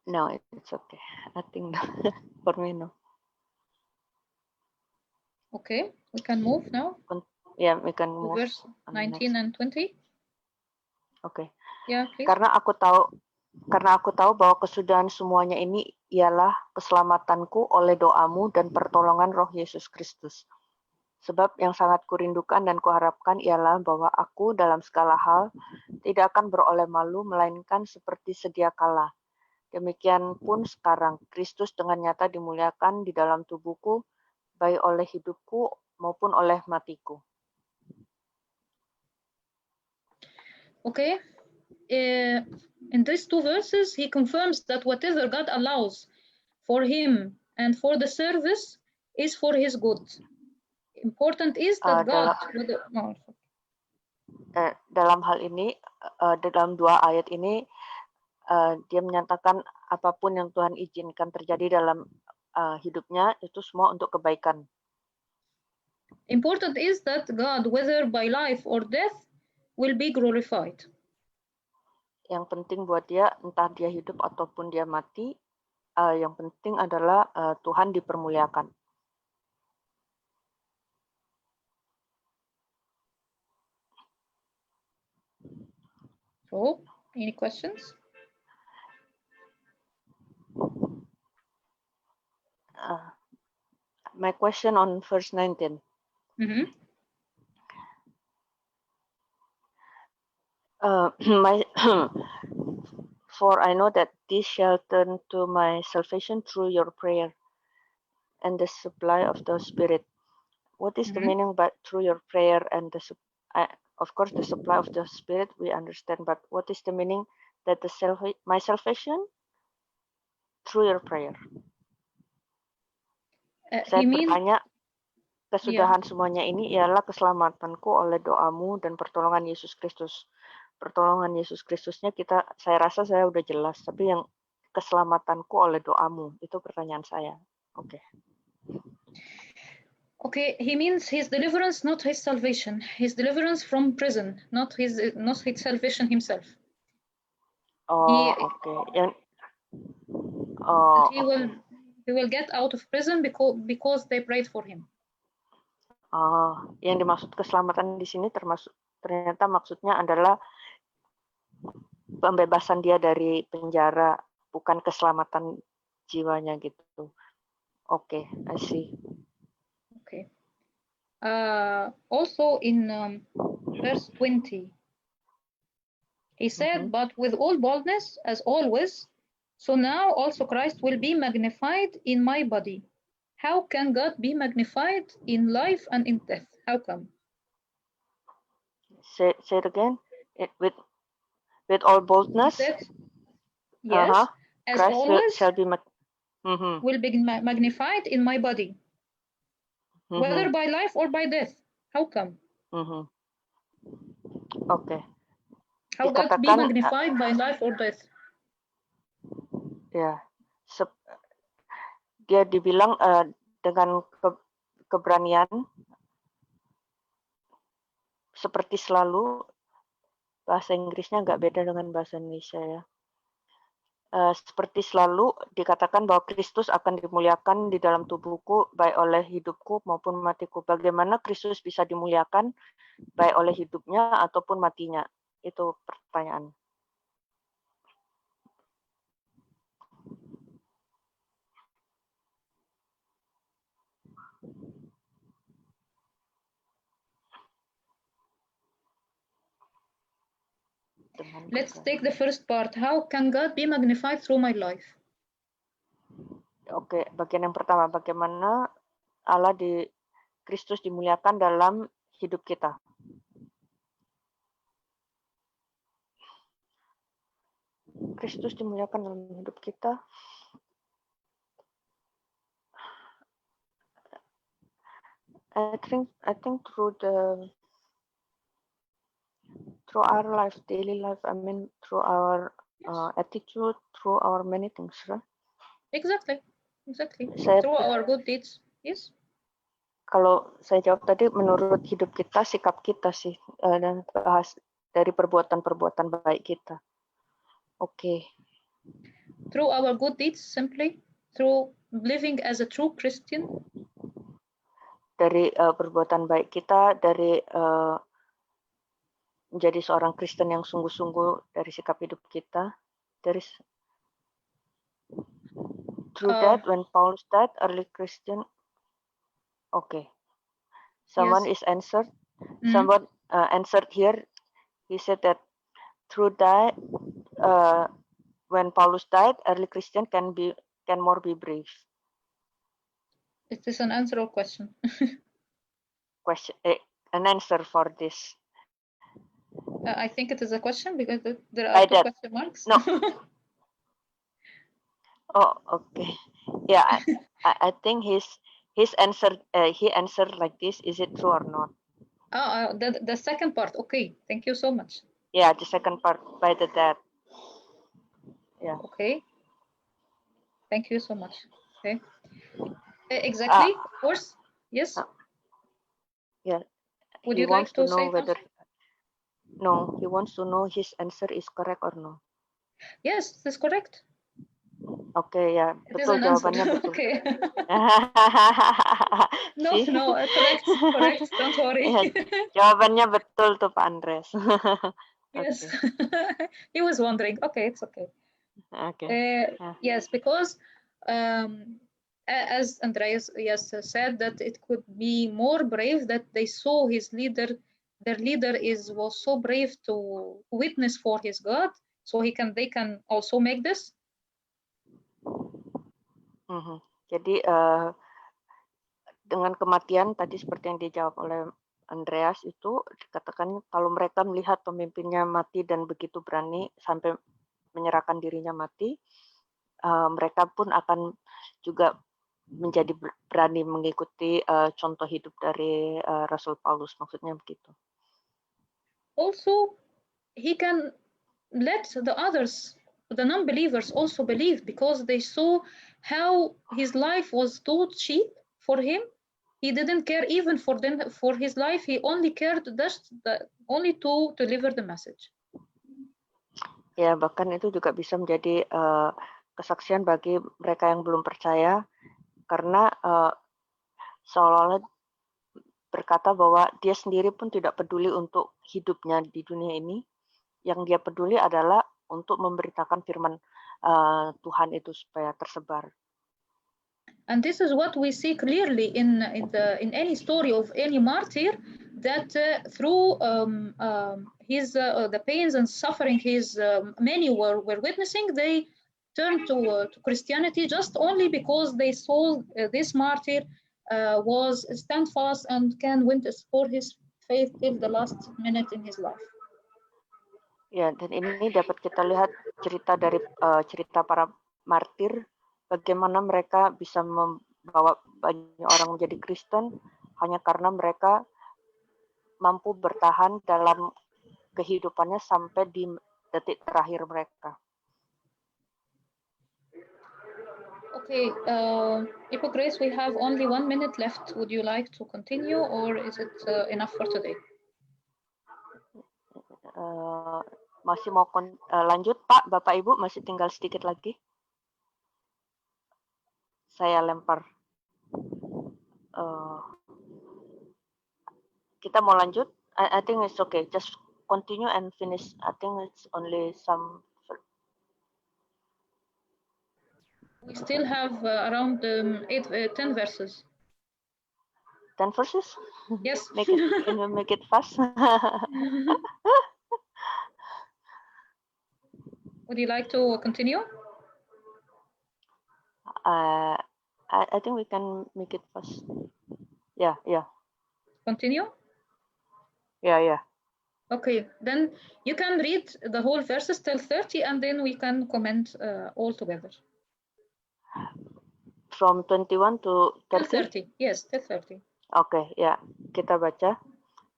No, it's okay. I think for me, no. Okay, we can move now. Yeah, we can move. Verse 19 and 20. Okay. Yeah, please. Karena aku tahu bahwa kesudahan semuanya ini ialah keselamatanku oleh doamu dan pertolongan Roh Yesus Kristus. Sebab yang sangat kurindukan dan kuharapkan ialah bahwa aku dalam segala hal tidak akan beroleh malu, melainkan seperti sedia kala. Demikian pun sekarang, Kristus dengan nyata dimuliakan di dalam tubuhku, baik oleh hidupku maupun oleh matiku. Okay. In these two verses, he confirms that whatever God allows for him and for the service is for his good. Important is that God. Dalam hal ini, dalam dua ayat ini, dia menyatakan apapun yang Tuhan izinkan terjadi dalam hidupnya itu semua untuk kebaikan. Important is that God, whether by life or death, will be glorified. Yang penting buat dia, entah dia hidup ataupun dia mati, yang penting adalah Tuhan dipermuliakan. So, any questions? My question on verse 19. Mm-hmm. For I know that this shall turn to my salvation through your prayer and the supply of the Spirit. What is the meaning by through your prayer and of course the supply of the Spirit we understand, but what is the meaning that my salvation through your prayer? Saya bertanya kesudahan semuanya ini ialah keselamatanku oleh doamu dan pertolongan Yesus Kristus. Pertolongan Yesus Kristusnya saya rasa saya udah jelas, tapi yang keselamatanku oleh doamu itu pertanyaan saya. Oke. Okay, he means his deliverance, not his salvation. His deliverance from prison, not his salvation himself. Oh, oke. Yang he will get out of prison because they prayed for him. Yang dimaksud keselamatan di sini ternyata maksudnya adalah pembebasan dia dari penjara, bukan keselamatan jiwanya gitu. Oke, I see. Okay. Also in verse 20, he said, but with all boldness as always, so now also Christ will be magnified in my body. How can God be magnified in life and in death? How come? Say it again. With all boldness. Yes, as Christ always shall be will be magnified in my body, whether by life or by death. How come? Okay. How God be magnified by life or death? Ya, dia dibilang dengan keberanian seperti selalu. Bahasa Inggrisnya nggak beda dengan bahasa Indonesia ya. Seperti selalu dikatakan bahwa Kristus akan dimuliakan di dalam tubuhku baik oleh hidupku maupun matiku. Bagaimana Kristus bisa dimuliakan baik oleh hidupnya ataupun matinya? Itu pertanyaan. Let's take the first part. How can God be magnified through my life? Oke, bagian yang pertama, bagaimana Allah Kristus dimuliakan dalam hidup kita. Kristus dimuliakan dalam hidup kita. I think through our life, daily life, I mean through our attitude, through our many things, right? Exactly. Through our good deeds, yes. Kalau saya jawab tadi, menurut hidup kita, sikap kita sih, dan bahas dari perbuatan-perbuatan baik kita. Oke. Through our good deeds, simply through living as a true Christian. Dari perbuatan baik kita, dari menjadi seorang Kristen yang sungguh-sungguh dari sikap hidup kita. Through that, when Paulus died, early Christian. Okay. Someone is answered. Someone answered here. He said that through that, when Paulus died, early Christian can more be brave. Is this an answer or question? An answer for this. I think it is a question because there are two question marks. No. Oh, okay. Yeah, I think his answer. He answered like this. Is it true or not? The second part. Okay, thank you so much. Yeah, the second part by the dad. Yeah. Okay. Thank you so much. Okay. Exactly. Of course. Yes. Yeah. Would you like to say whether? No, he wants to know his answer is correct or no. Yes, that's correct. Okay, ya, betul jawabannya betul. Okay. No, correct. Don't worry. Jawabannya betul tuh Pak Andres. Yes, he was wondering. Okay, it's okay. Okay. Yes, because as Andreas said that it could be more brave that they saw their leader was so brave to witness for his God, so they can also make this. Jadi dengan kematian tadi seperti yang dijawab oleh Andreas itu dikatakan kalau mereka melihat pemimpinnya mati dan begitu berani sampai menyerahkan dirinya mati, mereka pun akan juga menjadi berani mengikuti contoh hidup dari Rasul Paulus, maksudnya begitu. Also, he can let the others, the non-believers, also believe because they saw how his life was too cheap for him. He didn't care even for them, for his life. He only cared just only to deliver the message. Ya, bahkan itu juga bisa menjadi kesaksian bagi mereka yang belum percaya, karena seolah-olah berkata bahwa dia sendiri pun tidak peduli untuk hidupnya di dunia ini. Yang dia peduli adalah untuk memberitakan firman Tuhan itu supaya tersebar. And this is what we see clearly in any story of any martyr, that through the pains and suffering many were witnessing, they turned to Christianity just only because they saw this martyr was steadfast and can witness for his faith till the last minute in his life. Ya, dan ini dapat kita lihat cerita dari cerita para martir, bagaimana mereka bisa membawa banyak orang menjadi Kristen hanya karena mereka mampu bertahan dalam kehidupannya sampai di detik terakhir mereka. Okay, Ipo Grace, we have only 1 minute left. Would you like to continue, or is it enough for today? Masih mau lanjut, Pak, Bapak, Ibu, masih tinggal sedikit lagi. Saya lempar. Kita mau lanjut? I think it's okay. Just continue and finish. I think it's only some. We still have around 10 verses. 10 verses? Yes. Can you make it fast? Would you like to continue? I think we can make it fast. Yeah. Continue? Yeah. Okay, then you can read the whole verses till 30, and then we can comment all together. From 21 to 30? Till 30, yes, till 30. Okay, ya. Kita baca.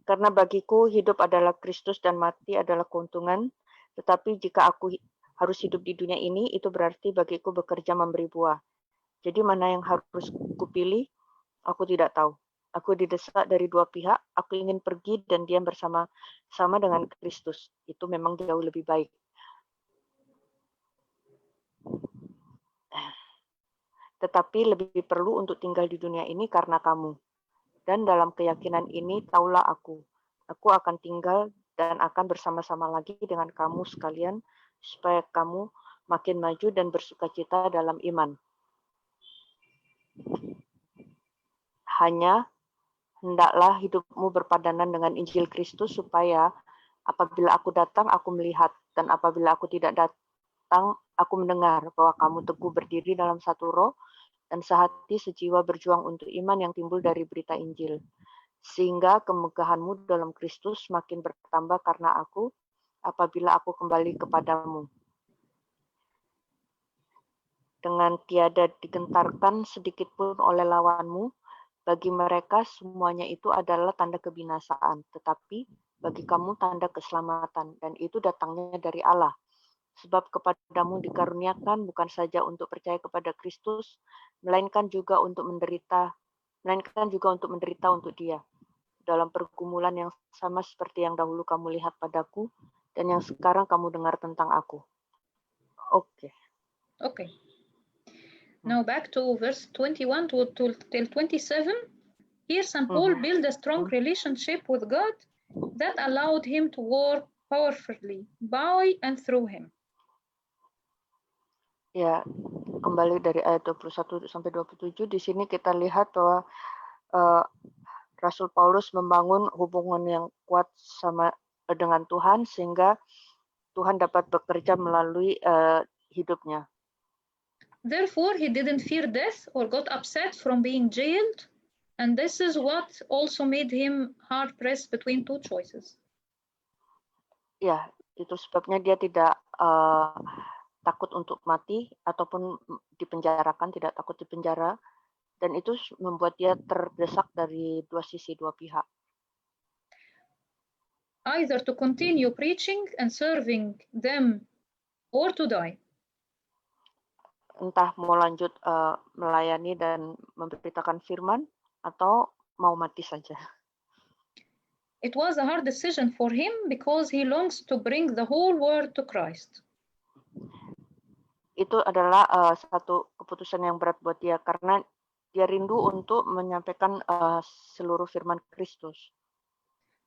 Karena bagiku hidup adalah Kristus dan mati adalah keuntungan. Tetapi jika aku harus hidup di dunia ini, itu berarti bagiku bekerja memberi buah. Jadi mana yang harus kupilih? Aku tidak tahu. Aku didesak dari dua pihak. Aku ingin pergi dan diam bersama-sama dengan Kristus. Itu memang jauh lebih baik. Tetapi lebih perlu untuk tinggal di dunia ini karena kamu. Dan dalam keyakinan ini, taulah aku akan tinggal dan akan bersama-sama lagi dengan kamu sekalian, supaya kamu makin maju dan bersukacita dalam iman. Hanya hendaklah hidupmu berpadanan dengan Injil Kristus, supaya apabila aku datang, aku melihat, dan apabila aku tidak datang, aku mendengar bahwa kamu teguh berdiri dalam satu roh, dan sehati sejiwa berjuang untuk iman yang timbul dari berita Injil. Sehingga kemegahanmu dalam Kristus makin bertambah karena aku, apabila aku kembali kepadamu. Dengan tiada digentarkan sedikit pun oleh lawanmu, bagi mereka semuanya itu adalah tanda kebinasaan, tetapi bagi kamu tanda keselamatan, dan itu datangnya dari Allah. Sebab kepadamu dikaruniakan bukan saja untuk percaya kepada Kristus, melainkan juga untuk menderita untuk Dia, dalam pergumulan yang sama seperti yang dahulu kamu lihat padaku, dan yang sekarang kamu dengar tentang aku. Okay. Now back to verse 21 till 27. Here St. Paul built a strong relationship with God that allowed him to work powerfully by and through him. Ya, kembali dari ayat 21 sampai 27, di sini kita lihat bahwa Rasul Paulus membangun hubungan yang kuat dengan Tuhan, sehingga Tuhan dapat bekerja melalui hidupnya. Therefore, he didn't fear death or got upset from being jailed, and this is what also made him hard-pressed between two choices. Ya, itu sebabnya dia tidak takut untuk mati ataupun dipenjarakan, tidak takut dipenjara, dan itu membuat dia terdesak dari dua sisi, dua pihak. Either to continue preaching and serving them or to die. Entah mau lanjut melayani dan memberitakan firman atau mau mati saja. It was a hard decision for him because he longs to bring the whole world to Christ. Itu adalah satu keputusan yang berat buat dia karena dia rindu untuk menyampaikan seluruh firman Kristus.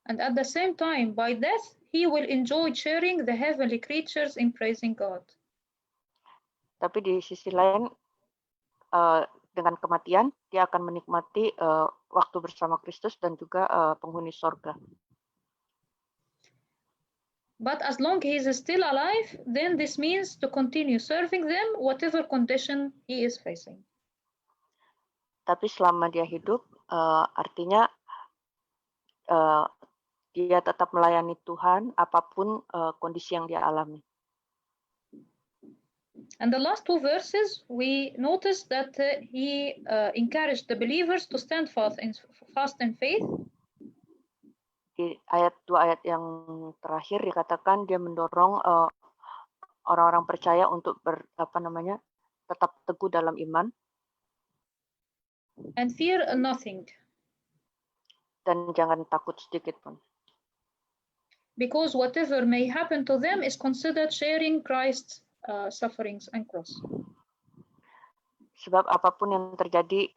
And at the same time, by death, he will enjoy sharing the heavenly creatures in praising God. Tapi di sisi lain, dengan kematian, dia akan menikmati waktu bersama Kristus dan juga penghuni sorga. But as long as he is still alive, then this means to continue serving them, whatever condition he is facing. Tapi selama dia hidup, artinya dia tetap melayani Tuhan apapun kondisi yang dia alami. And the last two verses, we notice that he encouraged the believers to stand fast in faith. Di dua ayat yang terakhir dikatakan dia mendorong orang-orang percaya untuk tetap teguh dalam iman. And fear nothing. Dan jangan takut sedikit pun. Because whatever may happen to them is considered sharing Christ's sufferings and cross. Sebab apapun yang terjadi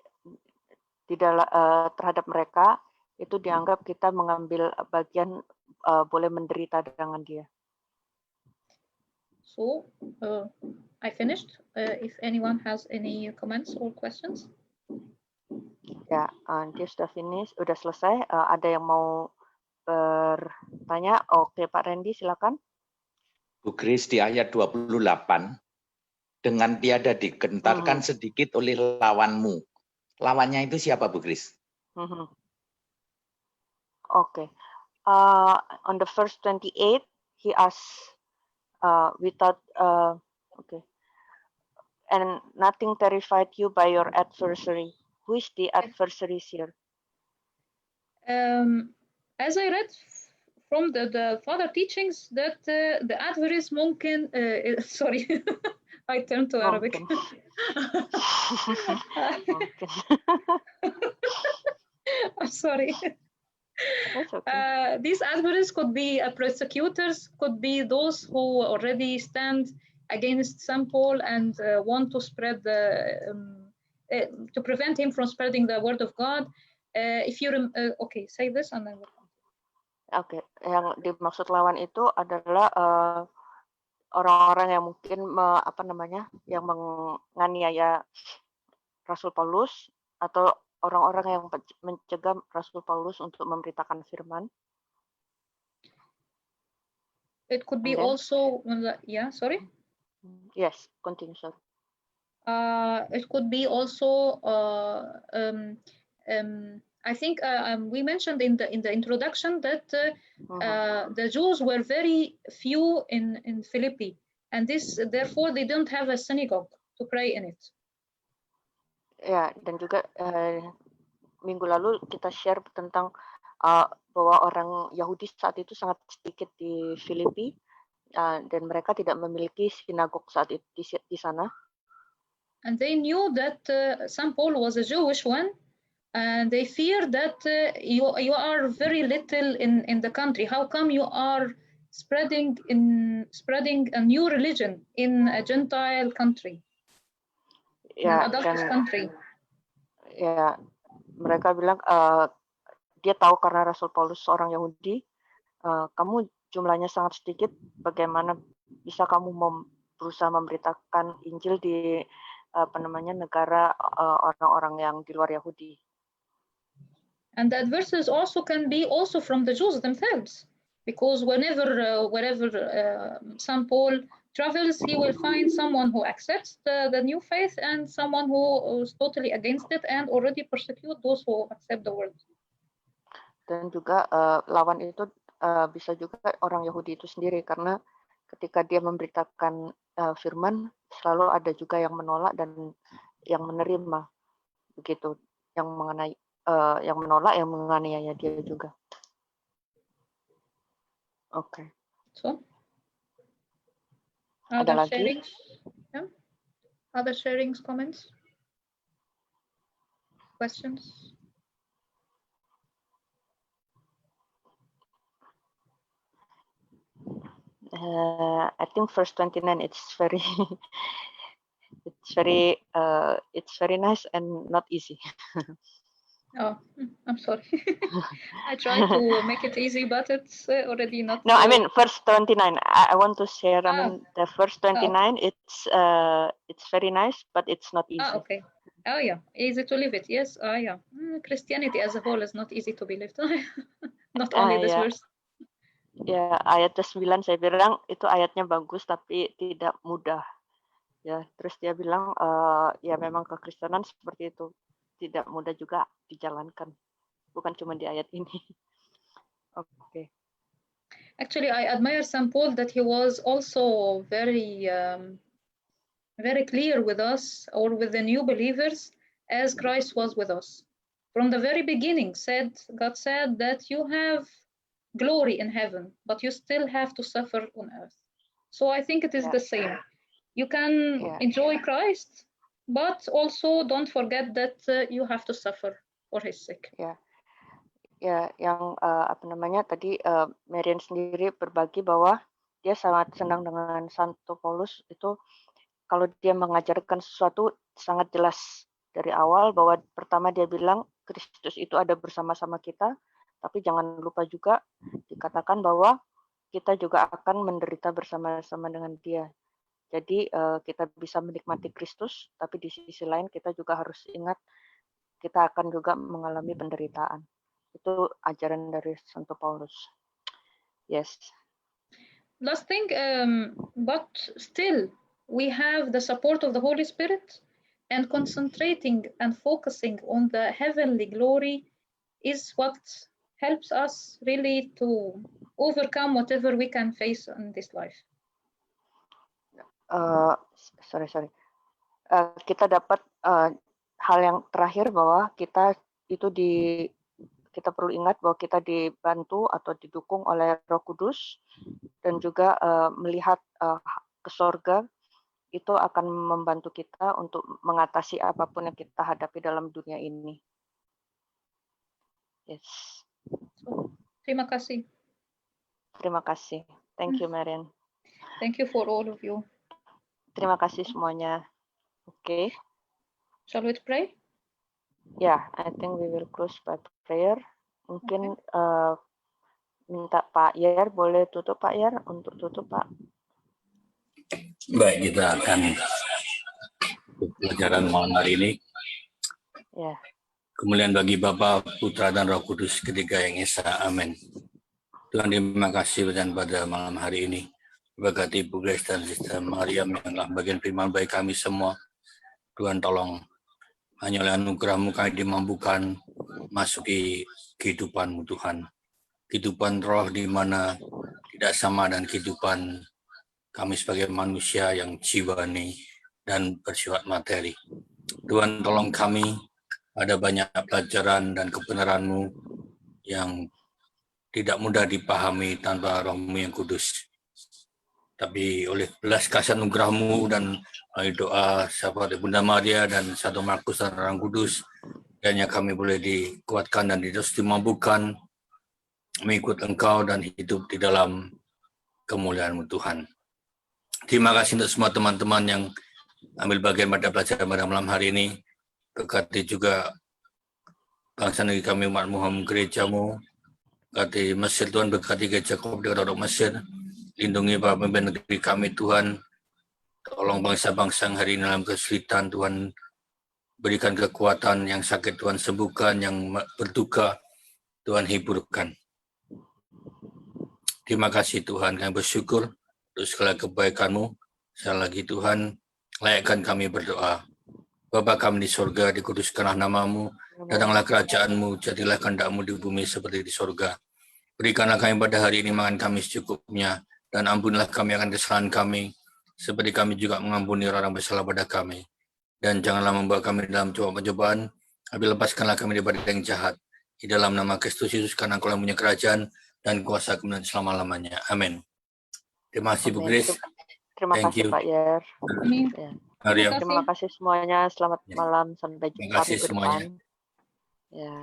terhadap mereka itu dianggap kita mengambil bagian boleh menderita dengan dia. So I finished. If anyone has any comments or questions. Ya, dia sudah finish, sudah selesai. Ada yang mau bertanya? Oke, Pak Randy, silakan. Bu Grace, di ayat 28, dengan tiada digentarkan sedikit oleh lawanmu. Lawannya itu siapa, Bu Grace? Okay. On the verse 28, he asks, without, okay. And nothing terrified you by your adversary. Who is the adversaries here? As I read from the father teachings, that the adversaries mungkin, sorry, I turned to Arabic. I'm sorry. That's okay. These adversaries could be persecutors, could be those who already stand against St. Paul and want to spread to prevent him from spreading the word of God. If you okay, say this and then. Oke, yang dimaksud lawan itu adalah orang-orang yang mungkin yang menganiaya Rasul Paulus atau orang-orang yang mencegah Rasul Paulus untuk memberitakan firman. It could be also, yeah, sorry. Yes, continue, sir. It could be also. I think we mentioned in the introduction that the Jews were very few in Philippi, and therefore they don't have a synagogue to pray in it. Ya, dan juga minggu lalu kita share tentang bahwa orang Yahudi saat itu sangat sedikit di Filipi dan mereka tidak memiliki sinagog saat itu di sana. And they knew that St. Paul was a Jewish one. And they fear that you are very little in the country. How come you are spreading a new religion in a Gentile country? Ya, an adulterous country. Ya, mereka bilang dia tahu karena Rasul Paulus seorang Yahudi, kamu jumlahnya sangat sedikit. Bagaimana bisa kamu berusaha memberitakan Injil di negara orang-orang yang di luar Yahudi? And the adversaries also can be also from the Jews themselves, because wherever St. Paul travels, he will find someone who accepts the new faith and someone who is totally against it and already persecute those who accept the word. Dan juga lawan itu bisa juga orang Yahudi itu sendiri, karena ketika dia memberitakan firman, selalu ada juga yang menolak dan yang menerima. begitu, yang mengenai yang menolak, yang menganiaya dia juga. Oke. So, Ada other lagi? sharings? Yeah. Other sharings, comments, questions? I think verse 29 it's very it's very nice and not easy. Oh, I'm sorry. I tried to make it easy, but it's already not. No, I mean verse 29. I want to share. I Ah. mean the verse 29. It's very nice, but it's not easy. Okay. Oh yeah, easy to live it. Yes. Yeah. Christianity as a whole is not easy to be lived. Not only this Ya, verse. ya ayat 9 saya bilang itu ayatnya bagus tapi tidak mudah. Ya, terus dia bilang ya memang kekristenan seperti itu tidak mudah juga dijalankan. Bukan cuma di ayat ini. Oke. Actually, I admire St. Paul that he was also very, very clear with us or with the new believers as Christ was with us. From the very beginning, God said that you have glory in heaven, but you still have to suffer on earth. So I think it is the same. You can enjoy Christ, but also don't forget that you have to suffer for his sake. Ya, yang apa namanya tadi Marian sendiri berbagi bahwa dia sangat senang dengan Santo Paulus itu kalau dia mengajarkan sesuatu sangat jelas dari awal bahwa pertama dia bilang Kristus itu ada bersama-sama kita, tapi jangan lupa juga dikatakan bahwa kita juga akan menderita bersama-sama dengan dia. Jadi kita bisa menikmati Kristus, tapi di sisi lain kita juga harus ingat kita akan juga mengalami penderitaan. Itu ajaran dari Santo Paulus. Yes. Last thing, but still we have the support of the Holy Spirit, and concentrating and focusing on the heavenly glory is what helps us really to overcome whatever we can face in this life. Sorry. Kita dapat hal yang terakhir bahwa kita perlu ingat bahwa kita dibantu atau didukung oleh Roh Kudus dan juga melihat ke surga itu akan membantu kita untuk mengatasi apapun yang kita hadapi dalam dunia ini. Yes. Terima kasih. Terima kasih. Thank you, Marian. Thank you for all of you. Terima kasih semuanya. Okay. Shall we pray? Yeah, I think we will close by prayer. Mungkin minta Pak Yer, boleh tutup Pak Yer? Untuk tutup Pak. Baik, kita akan pelajaran malam hari ini. Ya. Kemuliaan bagi Bapa, Putra, dan Roh Kudus ketiga yang Esa. Amin. Tuhan, terima kasih dan pada malam hari ini. Berkati Ibu Grace dan Sister Mariam yang telah bagian firman bagi kami semua. Tuhan tolong, hanya oleh anugerah-Mu kami dimampukan masuki kehidupan-Mu Tuhan. Kehidupan roh di mana tidak sama dan kehidupan kami sebagai manusia yang jiwani dan bersifat materi. Tuhan tolong kami, ada banyak pelajaran dan kebenaran-Mu yang tidak mudah dipahami tanpa Roh-Mu yang kudus. Tapi oleh belas kasih anugerah-Mu dan doa sahabat Bunda Maria dan Santo Markus dan Orang Kudus, kiranya kami boleh dikuatkan dan terus dimampukan mengikut Engkau dan hidup di dalam kemuliaan-Mu Tuhan. Terima kasih untuk semua teman-teman yang ambil bagian pada pelajaran pada malam hari ini. Berkati juga bangsa negeri kami, umat Muhammad, gereja-Mu. Berkati Mesir, Tuhan, berkati gereja Koptik Ortodok Mesir. Lindungi para pemimpin negeri kami, Tuhan. Tolong bangsa-bangsa yang hari ini dalam kesulitan, Tuhan. Berikan kekuatan, yang sakit Tuhan sembuhkan, yang berduka Tuhan hiburkan. Terima kasih Tuhan, kami bersyukur untuk segala kebaikan-Mu. Sekali lagi Tuhan, layakkan kami berdoa. Bapa kami di surga, dikuduskanlah nama-Mu, datanglah kerajaan-Mu, jadilah kehendak-Mu di bumi seperti di surga. Berikanlah kami pada hari ini makan kami secukupnya, dan ampunilah kami akan kesalahan kami, seperti kami juga mengampuni orang bersalah pada kami. Dan janganlah membawa kami dalam cobaan, Tapi lepaskanlah kami daripada yang jahat. Di dalam nama Kristus Yesus, karena Engkau yang punya kerajaan dan kuasa kemudian selama-lamanya. Amin. Terima kasih, Bu Amin. Grace. Terima Thank kasih you. Pak Yer. Amin. Ya. Maria. Terima Terima kasih semuanya. Selamat Ya. malam. Sampai Terima jumpa kasih minggu semuanya. depan. Ya.